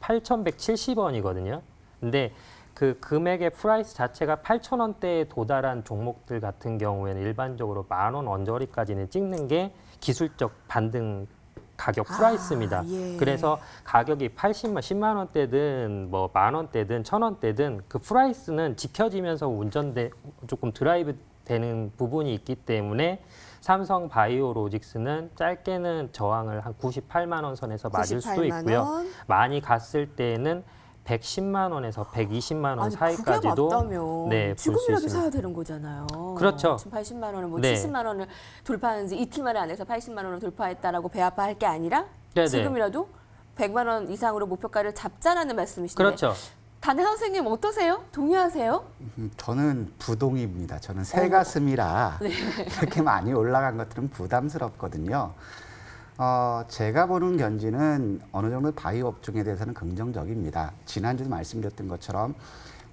8,170원이거든요. 근데 그 금액의 프라이스 자체가 8천 원대에 도달한 종목들 같은 경우에는 일반적으로 10,000원 언저리까지는 찍는 게 기술적 반등 가격 프라이스입니다. 예. 그래서 가격이 80만, 10만 원대든 뭐 만 원대든 1,000원대든 그 프라이스는 지켜지면서 조금 드라이브 되는 부분이 있기 때문에 삼성 바이오로직스는 짧게는 저항을 한 98만 원 선에서 맞을 수도 98만 있고요. 원? 많이 갔을 때는 110만 원에서 120만 원 아니, 사이까지도 그게 맞다면 네, 볼수 지금이라도 있습니다. 사야 되는 거잖아요. 그렇죠. 지금 80만 원을 뭐 네. 70만 원을 돌파하는지 이틀 만에 안 해서 80만 원을 돌파했다라고 배 아파할 게 아니라 네네. 지금이라도 100만 원 이상으로 목표가를 잡자라는 말씀이신데 그렇죠. 단혜 선생님 어떠세요? 동의하세요? 저는 부동입니다. 저는 새가슴이라 이렇게 많이 올라간 것들은 부담스럽거든요. 제가 보는 견지는 어느 정도 바이오 업종에 대해서는 긍정적입니다. 지난주도 말씀드렸던 것처럼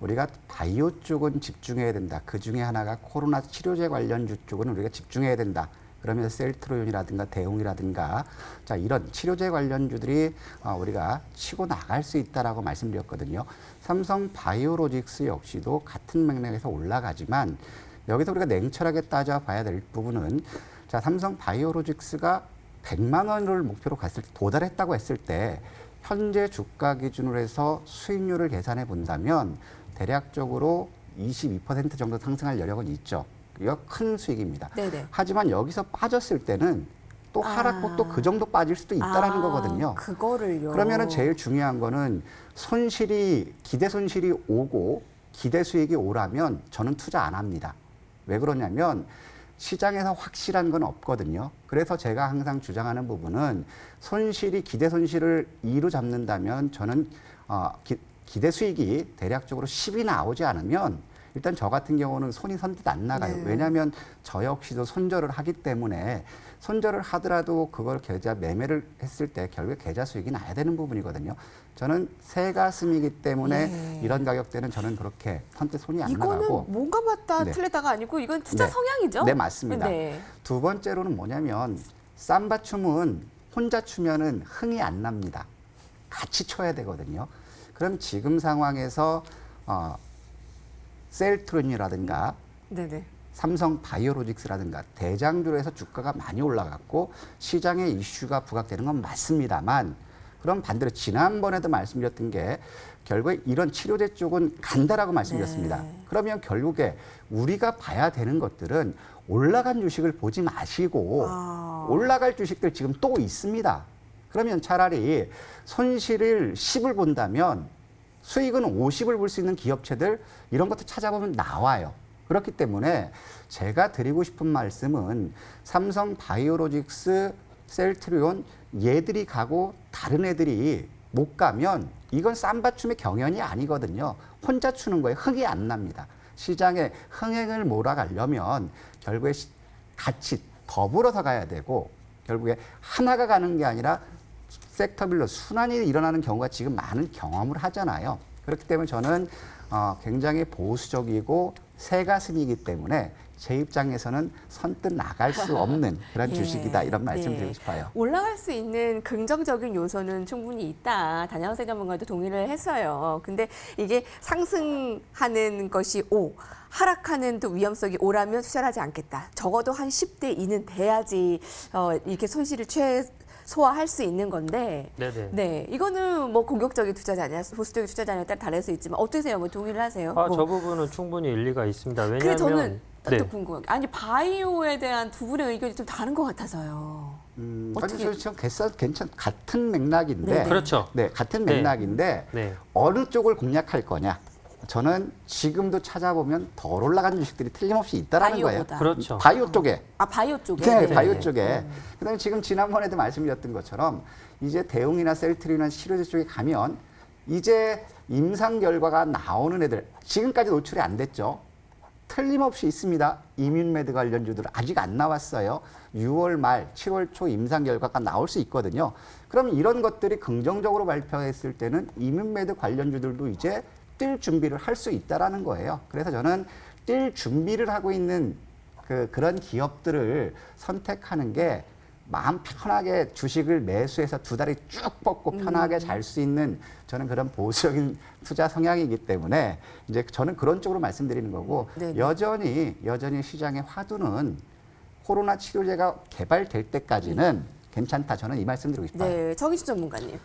우리가 바이오 쪽은 집중해야 된다. 그 중에 하나가 코로나 치료제 관련주 쪽은 우리가 집중해야 된다. 그러면서 셀트로온이라든가 대웅이라든가 자 이런 치료제 관련주들이 우리가 치고 나갈 수 있다라고 말씀드렸거든요. 삼성 바이오로직스 역시도 같은 맥락에서 올라가지만 여기서 우리가 냉철하게 따져봐야 될 부분은 자 삼성 바이오로직스가 100만 원을 목표로 갔을 때 도달했다고 했을 때 현재 주가 기준으로 해서 수익률을 계산해 본다면 대략적으로 22% 정도 상승할 여력은 있죠. 이거 큰 수익입니다. 네네. 하지만 여기서 빠졌을 때는 또 하락폭도 그 정도 빠질 수도 있다라는 거거든요. 그거를요. 그러면은 제일 중요한 거는 기대 손실이 오고 기대 수익이 오라면 저는 투자 안 합니다. 왜 그러냐면 시장에서 확실한 건 없거든요. 그래서 제가 항상 주장하는 부분은 기대 손실을 2로 잡는다면 저는 기대 수익이 대략적으로 10이 나오지 않으면 일단 저 같은 경우는 손이 선뜻 안 나가요. 네. 왜냐하면 저 역시도 손절을 하기 때문에 손절을 하더라도 그걸 매매를 했을 때 결국에 계좌 수익이 나야 되는 부분이거든요. 저는 새가슴이기 때문에 이런 가격대는 저는 그렇게 선뜻 손이 안 이거는 나가고. 뭔가 맞다 네. 틀리다가 아니고 이건 투자 네. 성향이죠? 네, 맞습니다. 네. 두 번째로는 뭐냐면 삼바 춤은 혼자 추면은 흥이 안 납니다. 같이 춰야 되거든요. 그럼 지금 상황에서 셀트론이라든가 네네. 삼성 바이오로직스라든가 대장주로 해서 주가가 많이 올라갔고 시장에 이슈가 부각되는 건 맞습니다만 그럼 반대로 지난번에도 말씀드렸던 게 결국에 이런 치료제 쪽은 간다라고 말씀드렸습니다. 네. 그러면 결국에 우리가 봐야 되는 것들은 올라간 주식을 보지 마시고 올라갈 주식들 지금 또 있습니다. 그러면 차라리 손실을 10을 본다면 수익은 50을 볼 수 있는 기업체들 이런 것도 찾아보면 나와요. 그렇기 때문에 제가 드리고 싶은 말씀은 삼성 바이오로직스, 셀트리온 얘들이 가고 다른 애들이 못 가면 이건 쌈바춤의 경연이 아니거든요. 혼자 추는 거에 흥이 안 납니다. 시장에 흥행을 몰아가려면 결국에 같이 더불어서 가야 되고 결국에 하나가 가는 게 아니라 섹터별로 순환이 일어나는 경우가 지금 많은 경험을 하잖아요. 그렇기 때문에 저는 굉장히 보수적이고 새가슴이기 때문에 제 입장에서는 선뜻 나갈 수 없는 그런 주식이다 이런 말씀 드리고 싶어요. 올라갈 수 있는 긍정적인 요소는 충분히 있다. 단양 전문가도 동의를 했어요. 근데 이게 상승하는 것이 O, 하락하는 또 위험성이 O라면 투자를 하지 않겠다. 적어도 한 10대 2는 돼야지 이렇게 손실을 소화할 수 있는 건데, 네네. 네, 이거는 뭐 공격적인 투자자냐, 보수적인 투자자냐에 따라 다를 수 있지만 어떠세요? 뭐 동의를 하세요? 저 부분은 충분히 일리가 있습니다. 그 왜냐하면 저는 네. 또 궁금한 게 아니 바이오에 대한 두 분의 의견이 좀 다른 것 같아서요. 어떻게- 아니, 지금 같은 맥락인데, 네. 그렇죠. 네, 같은 네. 맥락인데 네. 어느 쪽을 공략할 거냐. 저는 지금도 찾아보면 덜 올라간 주식들이 틀림없이 있다라는 거예요. 바이오보다. 그렇죠. 바이오 쪽에. 아, 바이오 쪽에. 네, 네. 바이오 쪽에. 그다음에 지금 지난번에도 말씀드렸던 것처럼 이제 대웅이나 셀트리나 치료제 쪽에 가면 이제 임상 결과가 나오는 애들 지금까지 노출이 안 됐죠. 틀림없이 있습니다. 이뮨메드 관련주들 아직 안 나왔어요. 6월 말, 7월 초 임상 결과가 나올 수 있거든요. 그럼 이런 것들이 긍정적으로 발표했을 때는 이뮨메드 관련주들도 이제 뛸 준비를 할 수 있다라는 거예요. 그래서 저는 뛸 준비를 하고 있는 그런 기업들을 선택하는 게 마음 편하게 주식을 매수해서 두 다리 쭉 뻗고 편하게 잘 수 있는 저는 그런 보수적인 투자 성향이기 때문에 이제 저는 그런 쪽으로 말씀드리는 거고 네네. 여전히 시장의 화두는 코로나 치료제가 개발될 때까지는 괜찮다. 저는 이 말씀드리고 싶어요. 네, 정희수 전문가님.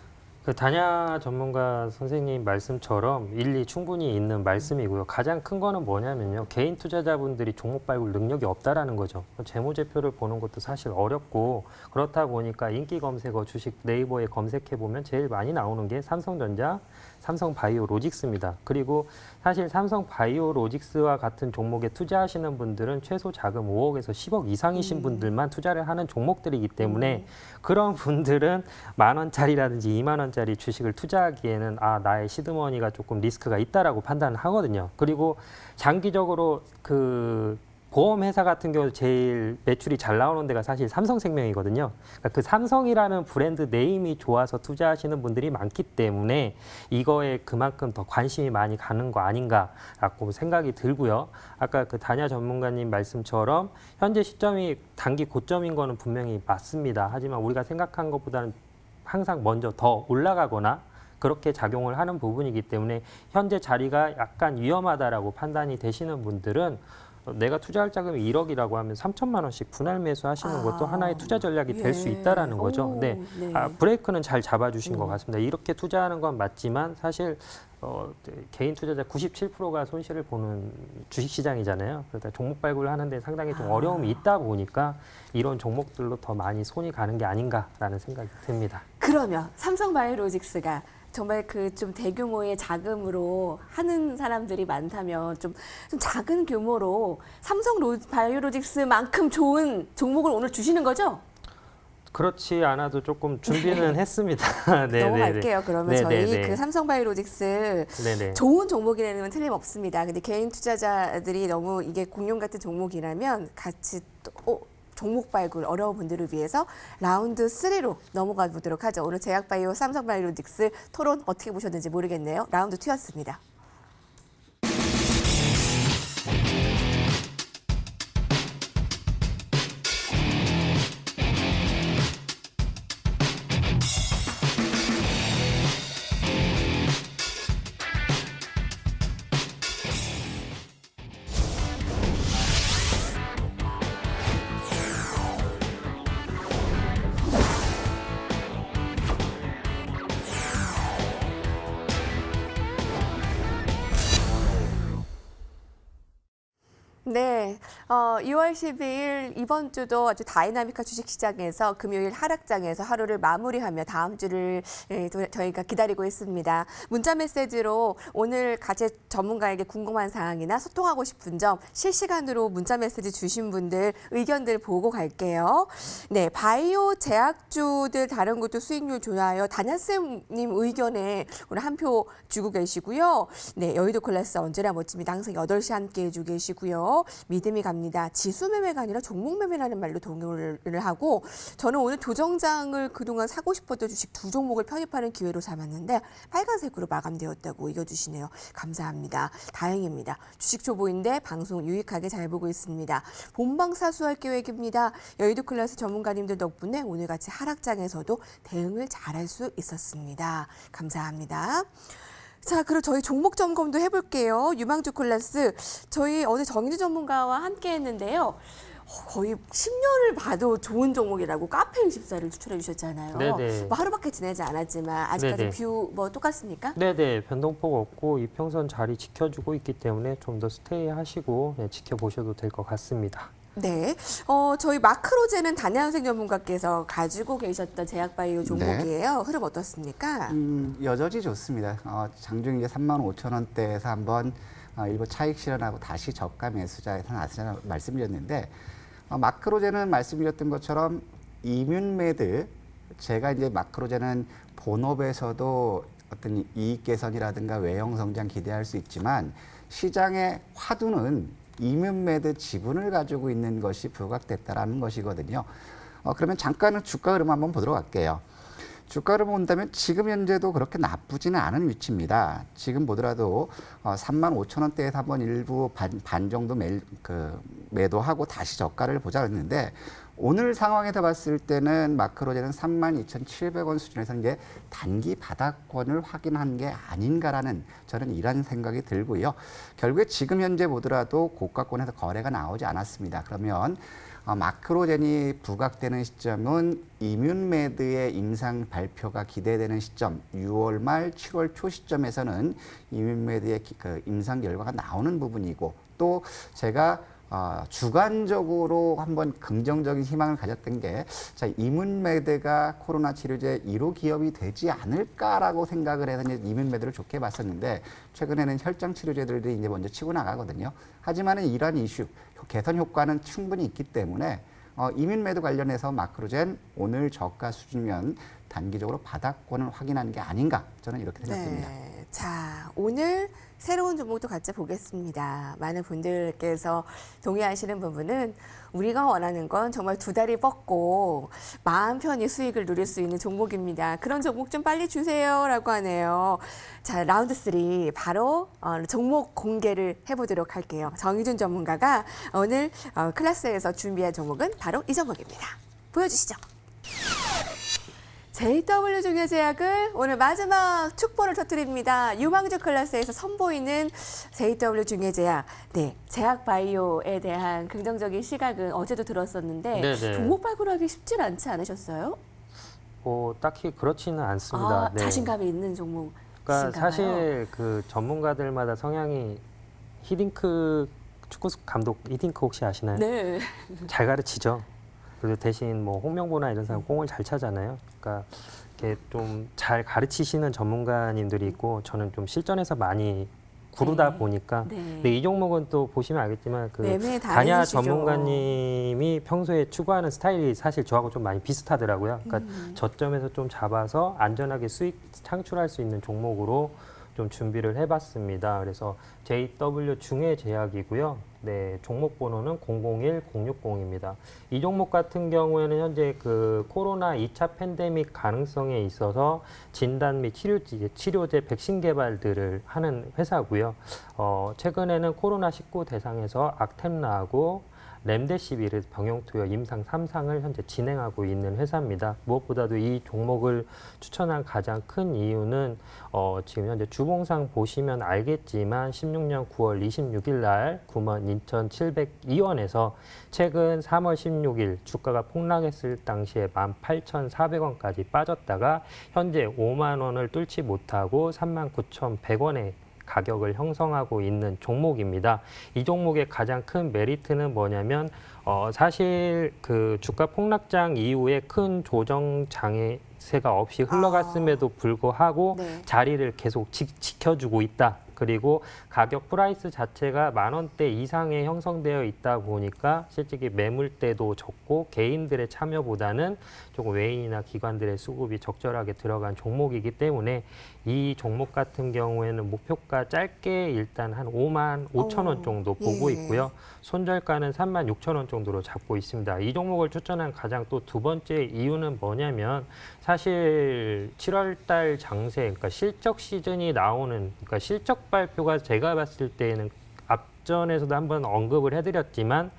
그 단야 전문가 선생님 말씀처럼 일리 충분히 있는 말씀이고요. 가장 큰 거는 뭐냐면요. 개인 투자자분들이 종목 발굴 능력이 없다라는 거죠. 재무제표를 보는 것도 사실 어렵고 그렇다 보니까 인기 검색어 주식 네이버에 검색해 보면 제일 많이 나오는 게 삼성전자, 삼성바이오로직스입니다. 그리고 사실 삼성바이오로직스와 같은 종목에 투자하시는 분들은 최소 자금 5억에서 10억 이상이신 분들만 투자를 하는 종목들이기 때문에 그런 분들은 10,000원짜리라든지 20,000원짜리 주식을 투자하기에는 나의 시드머니가 조금 리스크가 있다라고 판단을 하거든요. 그리고 장기적으로 그 보험회사 같은 경우 제일 매출이 잘 나오는 데가 사실 삼성생명이거든요. 그러니까 그 삼성이라는 브랜드 네임이 좋아서 투자하시는 분들이 많기 때문에 이거에 그만큼 더 관심이 많이 가는 거 아닌가라고 생각이 들고요. 아까 그 단야 전문가님 말씀처럼 현재 시점이 단기 고점인 거는 분명히 맞습니다. 하지만 우리가 생각한 것보다는 항상 먼저 더 올라가거나 그렇게 작용을 하는 부분이기 때문에 현재 자리가 약간 위험하다라고 판단이 되시는 분들은 내가 투자할 자금이 1억이라고 하면 3천만 원씩 분할 매수하시는 것도 하나의 투자 전략이 될 수 있다라는 거죠. 오, 네. 네. 브레이크는 잘 잡아주신 것 같습니다. 이렇게 투자하는 건 맞지만 사실 개인 투자자 97%가 손실을 보는 주식시장이잖아요. 그러다 종목 발굴을 하는데 상당히 좀 어려움이 있다 보니까 이런 종목들로 더 많이 손이 가는 게 아닌가라는 생각이 듭니다. 그러면 삼성바이오로직스가 정말 그 좀 대규모의 자금으로 하는 사람들이 많다면 좀 작은 규모로 삼성바이오로직스만큼 좋은 종목을 오늘 주시는 거죠? 그렇지 않아도 조금 준비는 했습니다. 네, 넘어갈게요. 그러면 네네네. 저희 그 삼성바이오로직스 네네. 좋은 종목이라는 건 틀림없습니다. 근데 개인 투자자들이 너무 이게 공룡 같은 종목이라면 같이 또 종목 발굴 어려운 분들을 위해서 라운드 3로 넘어가 보도록 하죠. 오늘 제약바이오, 삼성바이오로직스 토론 어떻게 보셨는지 모르겠네요. 라운드 2였습니다. 네, 2월 12일 이번 주도 아주 다이나믹한 주식시장에서 금요일 하락장에서 하루를 마무리하며 다음 주를 저희가 기다리고 있습니다. 문자 메시지로 오늘 같이 전문가에게 궁금한 사항이나 소통하고 싶은 점 실시간으로 문자 메시지 주신 분들 의견들 보고 갈게요. 네, 바이오 제약주들 다른 것도 수익률 좋아요. 단야쌤님 의견에 오늘 한 표 주고 계시고요. 네, 여의도 클래스 언제나 멋집니다. 항상 8시 함께 해주고 계시고요. 믿음이 갑니다. 지수 매매가 아니라 종목 매매라는 말로 동요를 하고 저는 오늘 조정장을 그동안 사고 싶었던 주식 2종목을 편입하는 기회로 삼았는데 빨간색으로 마감되었다고 이겨주시네요. 감사합니다. 다행입니다. 주식 초보인데 방송 유익하게 잘 보고 있습니다. 본방사수할 계획입니다. 여의도 클래스 전문가님들 덕분에 오늘같이 하락장에서도 대응을 잘할 수 있었습니다. 감사합니다. 자, 그럼 저희 종목 점검도 해볼게요. 유망주 클래스 저희 어제 정인주 전문가와 함께 했는데요. 거의 10년을 봐도 좋은 종목이라고 카페24를 추천해 주셨잖아요. 네네. 뭐 하루밖에 지나지 않았지만 아직까지 네네. 뷰 뭐 똑같습니까? 네네. 변동폭 없고 이평선 자리 지켜주고 있기 때문에 좀 더 스테이 하시고 지켜보셔도 될 것 같습니다. 네, 저희 마크로제는 단양생 전문가께서 가지고 계셨던 제약바이오 종목이에요. 흐름 어떻습니까? 여전히 좋습니다. 장중 이제 35,000원대에서 한번 일부 차익 실현하고 다시 저가 매수자에서 나서자 말씀드렸는데 마크로제는 말씀드렸던 것처럼 이뮨메드 제가 이제 마크로제는 본업에서도 어떤 이익 개선이라든가 외형 성장 기대할 수 있지만 시장의 화두는 이뮨메드 지분을 가지고 있는 것이 부각됐다라는 것이거든요. 그러면 잠깐은 주가 흐름 한번 보도록 할게요. 주가 흐름 본다면 지금 현재도 그렇게 나쁘지는 않은 위치입니다. 지금 보더라도 35,000원대에서 한번 일부 반 정도 매도하고 다시 저가를 보자 했는데 오늘 상황에서 봤을 때는 마크로제는 32,700원 수준에서 이제 단기 바닥권을 확인한 게 아닌가라는 저는 이런 생각이 들고요. 결국에 지금 현재 보더라도 고가권에서 거래가 나오지 않았습니다. 그러면 마크로젠이 부각되는 시점은 이뮨메드의 임상 발표가 기대되는 시점 6월 말 7월 초 시점에서는 이뮨메드의 임상 결과가 나오는 부분이고 또 제가 주관적으로 한번 긍정적인 희망을 가졌던 게 자, 이뮨메드가 코로나 치료제 1호 기업이 되지 않을까라고 생각을 해서 이제 이뮨메드를 좋게 봤었는데 최근에는 혈장 치료제들도 이제 먼저 치고 나가거든요. 하지만은 이러한 이슈 개선 효과는 충분히 있기 때문에 이뮨메드 관련해서 마크로젠 오늘 저가 수준이면 단기적으로 바닥권을 확인하는 게 아닌가 저는 이렇게 생각됩니다. 네. 자, 오늘 새로운 종목도 같이 보겠습니다. 많은 분들께서 동의하시는 부분은 우리가 원하는 건 정말 두 다리 뻗고 마음 편히 수익을 누릴 수 있는 종목입니다. 그런 종목 좀 빨리 주세요라고 하네요. 자, 라운드 3 바로 종목 공개를 해보도록 할게요. 정희준 전문가가 오늘 클래스에서 준비한 종목은 바로 이 종목입니다. 보여주시죠. JW 중요제약을 오늘 마지막 축보를 터뜨립니다. 유망주 클래스에서 선보이는 JW 중요제약. 네, 제약바이오에 대한 긍정적인 시각은 어제도 들었었는데 네네. 종목 발굴하기 쉽지 않지 않으셨어요? 딱히 그렇지는 않습니다. 네. 자신감이 있는 종목인가요? 그러니까 사실 그 전문가들마다 성향이 히딩크 축구 감독 히딩크 혹시 아시나요? 네. 잘 가르치죠. 그리고 대신 뭐 홍명보나 이런 사람 공을 잘 차잖아요. 그러니까 이렇게 좀 잘 가르치시는 전문가님들이 있고 저는 좀 실전에서 많이 구르다 네. 보니까. 네. 근데 이 종목은 또 보시면 알겠지만 그 매매 다냐 다니시죠. 전문가님이 평소에 추구하는 스타일이 사실 저하고 좀 많이 비슷하더라고요. 그러니까 저점에서 좀 잡아서 안전하게 수익 창출할 수 있는 종목으로 좀 준비를 해봤습니다. 그래서 JW 중해제약이고요. 네, 종목 번호는 001060입니다. 이 종목 같은 경우에는 현재 그 코로나 2차 팬데믹 가능성에 있어서 진단 및 치료제 백신 개발들을 하는 회사고요. 최근에는 코로나19 대상에서 악템라하고 렘데시비르 병용 투여 임상 3상을 현재 진행하고 있는 회사입니다. 무엇보다도 이 종목을 추천한 가장 큰 이유는 지금 현재 주봉상 보시면 알겠지만 16년 9월 26일 날 92,702원에서 최근 3월 16일 주가가 폭락했을 당시에 18,400원까지 빠졌다가 현재 5만 원을 뚫지 못하고 39,100원에 가격을 형성하고 있는 종목입니다. 이 종목의 가장 큰 메리트는 뭐냐면 사실 그 주가 폭락장 이후에 큰 조정 장세가 없이 흘러갔음에도 불구하고 네. 자리를 계속 지켜주고 있다. 그리고 가격 프라이스 자체가 10,000원대 이상에 형성되어 있다 보니까 실제 매물대도 적고 개인들의 참여보다는 조금 외인이나 기관들의 수급이 적절하게 들어간 종목이기 때문에 이 종목 같은 경우에는 목표가 짧게 일단 한 55,000원 정도 보고 예. 있고요. 손절가는 36,000원 정도로 잡고 있습니다. 이 종목을 추천한 가장 또 두 번째 이유는 뭐냐면 사실 7월 달 장세, 그러니까 실적 시즌이 나오는, 그러니까 실적 발표가 제가 봤을 때에는 앞전에서도 한번 언급을 해드렸지만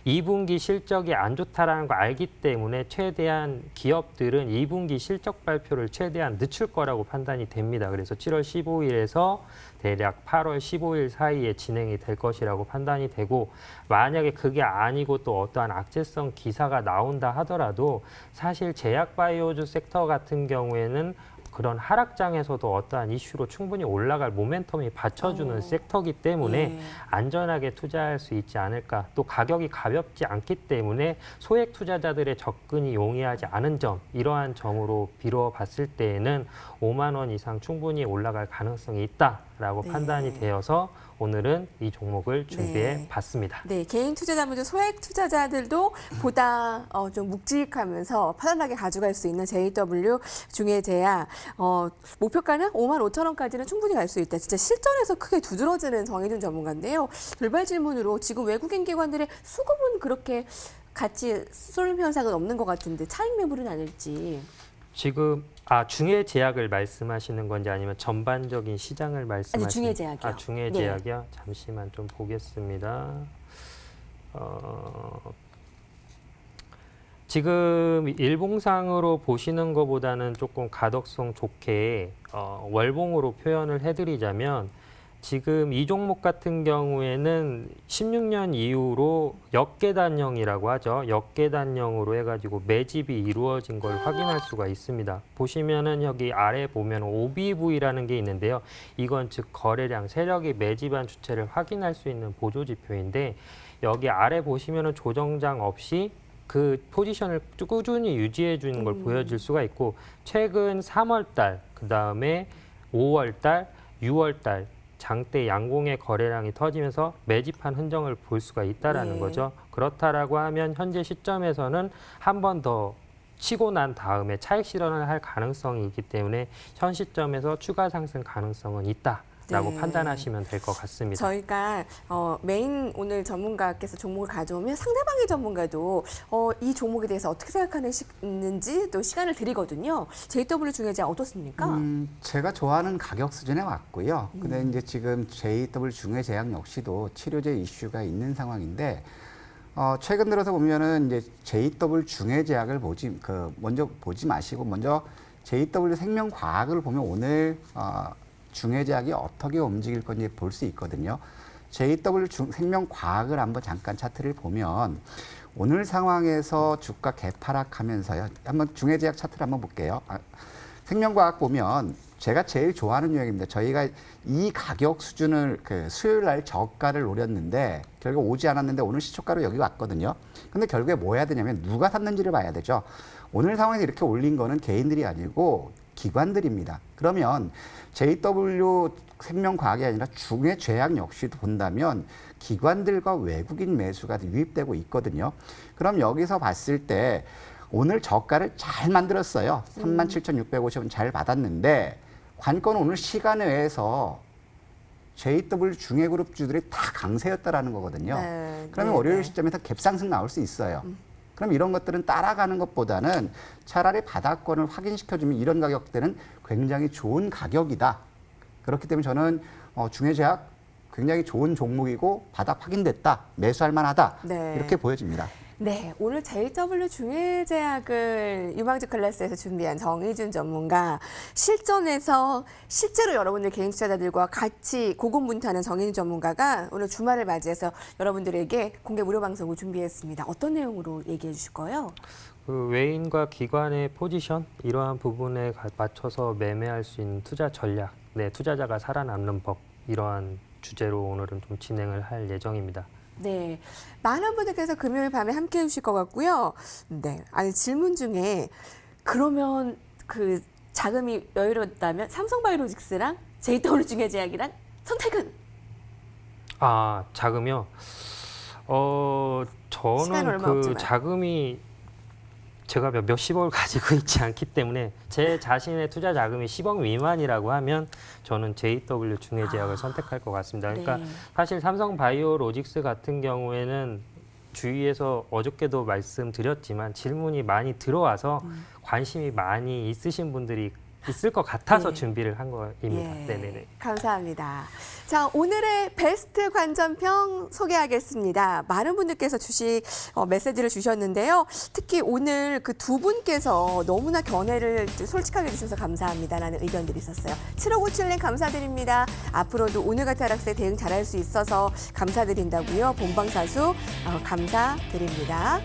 2분기 실적이 안 좋다라는 거 알기 때문에 최대한 기업들은 2분기 실적 발표를 최대한 늦출 거라고 판단이 됩니다. 그래서 7월 15일에서 대략 8월 15일 사이에 진행이 될 것이라고 판단이 되고 만약에 그게 아니고 또 어떠한 악재성 기사가 나온다 하더라도 사실 제약바이오주 섹터 같은 경우에는 그런 하락장에서도 어떠한 이슈로 충분히 올라갈 모멘텀이 받쳐주는 섹터이기 때문에 예. 안전하게 투자할 수 있지 않을까. 또 가격이 가볍지 않기 때문에 소액 투자자들의 접근이 용이하지 않은 점, 이러한 점으로 빌어봤을 때에는 5만 원 이상 충분히 올라갈 가능성이 있다라고 네. 판단이 되어서 오늘은 이 종목을 준비해 봤습니다. 네, 개인 투자자분들, 소액 투자자들도 보다 좀 묵직하면서 편안하게 가져갈 수 있는 JW 중해제약. 목표가는 5만 5천 원까지는 충분히 갈 수 있다. 진짜 실전에서 크게 두드러지는 정해준 전문가인데요. 돌발 질문으로 지금 외국인 기관들의 수급은 그렇게 같이 쏠림 현상은 없는 것 같은데 차익 매물은 아닐지. 지금 중해제약을 말씀하시는 건지 아니면 전반적인 시장을 말씀하시는 아니, 중해제약이요. 중해제약이요. 잠시만 좀 보겠습니다. 지금 일봉상으로 보시는 것보다는 조금 가독성 좋게 월봉으로 표현을 해드리자면 지금 이 종목 같은 경우에는 16년 이후로 역계단형이라고 하죠. 역계단형으로 해가지고 매집이 이루어진 걸 확인할 수가 있습니다. 보시면은 여기 아래 보면 OBV라는 게 있는데요. 이건 즉 거래량, 세력이 매집한 주체를 확인할 수 있는 보조지표인데 여기 아래 보시면은 조정장 없이 그 포지션을 꾸준히 유지해 주는 걸 보여줄 수가 있고 최근 3월 달, 그다음에 5월 달, 6월 달 장대 양공의 거래량이 터지면서 매집한 흔적을 볼 수가 있다라는 거죠. 그렇다라고 하면 현재 시점에서는 한 번 더 치고 난 다음에 차익 실현을 할 가능성이 있기 때문에 현 시점에서 추가 상승 가능성은 있다라고 판단하시면 될 것 같습니다. 저희가 메인 오늘 전문가께서 종목을 가져오면 상대방의 전문가도 이 종목에 대해서 어떻게 생각하는지 또 시간을 드리거든요. JW 중해제약 어떻습니까? 제가 좋아하는 가격 수준에 왔고요. 근데 이제 지금 JW 중해제약 역시도 치료제 이슈가 있는 상황인데 최근 들어서 보면은 이제 JW 중해제약을 먼저 보지 마시고 먼저 JW 생명과학을 보면 오늘 중해제약이 어떻게 움직일 건지 볼 수 있거든요. JW 생명과학을 한번 잠깐 차트를 보면 오늘 상황에서 주가 개파락하면서요. 한번 중해제약 차트를 한번 볼게요. 생명과학 보면 제가 제일 좋아하는 유형입니다. 저희가 이 가격 수준을 수요일 날 저가를 노렸는데 결국 오지 않았는데 오늘 시초가로 여기 왔거든요. 근데 결국에 뭐 해야 되냐면 누가 샀는지를 봐야 되죠. 오늘 상황에서 이렇게 올린 거는 개인들이 아니고 기관들입니다. 그러면 JW 생명과학이 아니라 중해제약 역시도 본다면 기관들과 외국인 매수가 유입되고 있거든요. 그럼 여기서 봤을 때 오늘 저가를 잘 만들었어요. 37,650원 잘 받았는데 관건은 오늘 시간 외에서 JW 중해그룹주들이 다 강세였다라는 거거든요. 그러면 월요일 시점에서 갭상승 나올 수 있어요. 그럼 이런 것들은 따라가는 것보다는 차라리 바닥권을 확인시켜주면 이런 가격대는 굉장히 좋은 가격이다. 그렇기 때문에 저는 중해제약 굉장히 좋은 종목이고 바닥 확인됐다. 매수할 만하다. 이렇게 보여집니다. 네, 오늘 JW 중해제약을 유망주 클래스에서 준비한 정의준 전문가, 실전에서 실제로 여러분들 개인 투자자들과 같이 고군분투하는 정의준 전문가가 오늘 주말을 맞이해서 여러분들에게 공개 무료 방송을 준비했습니다. 어떤 내용으로 얘기해 주실 거예요? 그 외인과 기관의 포지션 이러한 부분에 맞춰서 매매할 수 있는 투자 전략, 투자자가 살아남는 법 이러한 주제로 오늘은 좀 진행을 할 예정입니다. 네, 많은 분들께서 금요일 밤에 함께 해주실 것 같고요. 네, 아니 질문 중에 그러면 그 자금이 여유롭다면 삼성바이오로직스랑 JW 중해제약이랑 선택은? 자금이요? 시간 저는 얼마 그 없지만. 자금이 제가 몇십억을 가지고 있지 않기 때문에 제 자신의 투자 자금이 10억 미만이라고 하면 저는 JW 중해제약을 선택할 것 같습니다. 그러니까 사실 삼성바이오로직스 같은 경우에는 주위에서 어저께도 말씀드렸지만 질문이 많이 들어와서 관심이 많이 있으신 분들이 있을 것 같아서 준비를 한 거입니다. 네네네. 감사합니다. 자, 오늘의 베스트 관전평 소개하겠습니다. 많은 분들께서 메시지를 주셨는데요. 특히 오늘 그 두 분께서 너무나 견해를 솔직하게 주셔서 감사합니다라는 의견들이 있었어요. 7597님 감사드립니다. 앞으로도 오늘 같은 하락세 대응 잘할 수 있어서 감사드린다고요. 본방사수 감사드립니다.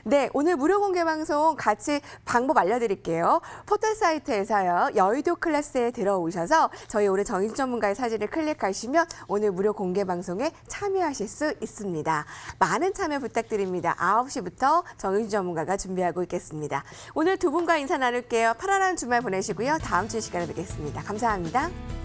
네, 오늘 무료 공개 방송 같이 방법 알려드릴게요. 포털 사이트에서요, 여의도 클래스에 들어오셔서 저희 올해 정인 전문가의 사진을 클릭하시면 오늘 무료 공개 방송에 참여하실 수 있습니다. 많은 참여 부탁드립니다. 9시부터 정인 전문가가 준비하고 있겠습니다. 오늘 두 분과 인사 나눌게요. 편안한 주말 보내시고요. 다음 주 이 시간에 뵙겠습니다. 감사합니다.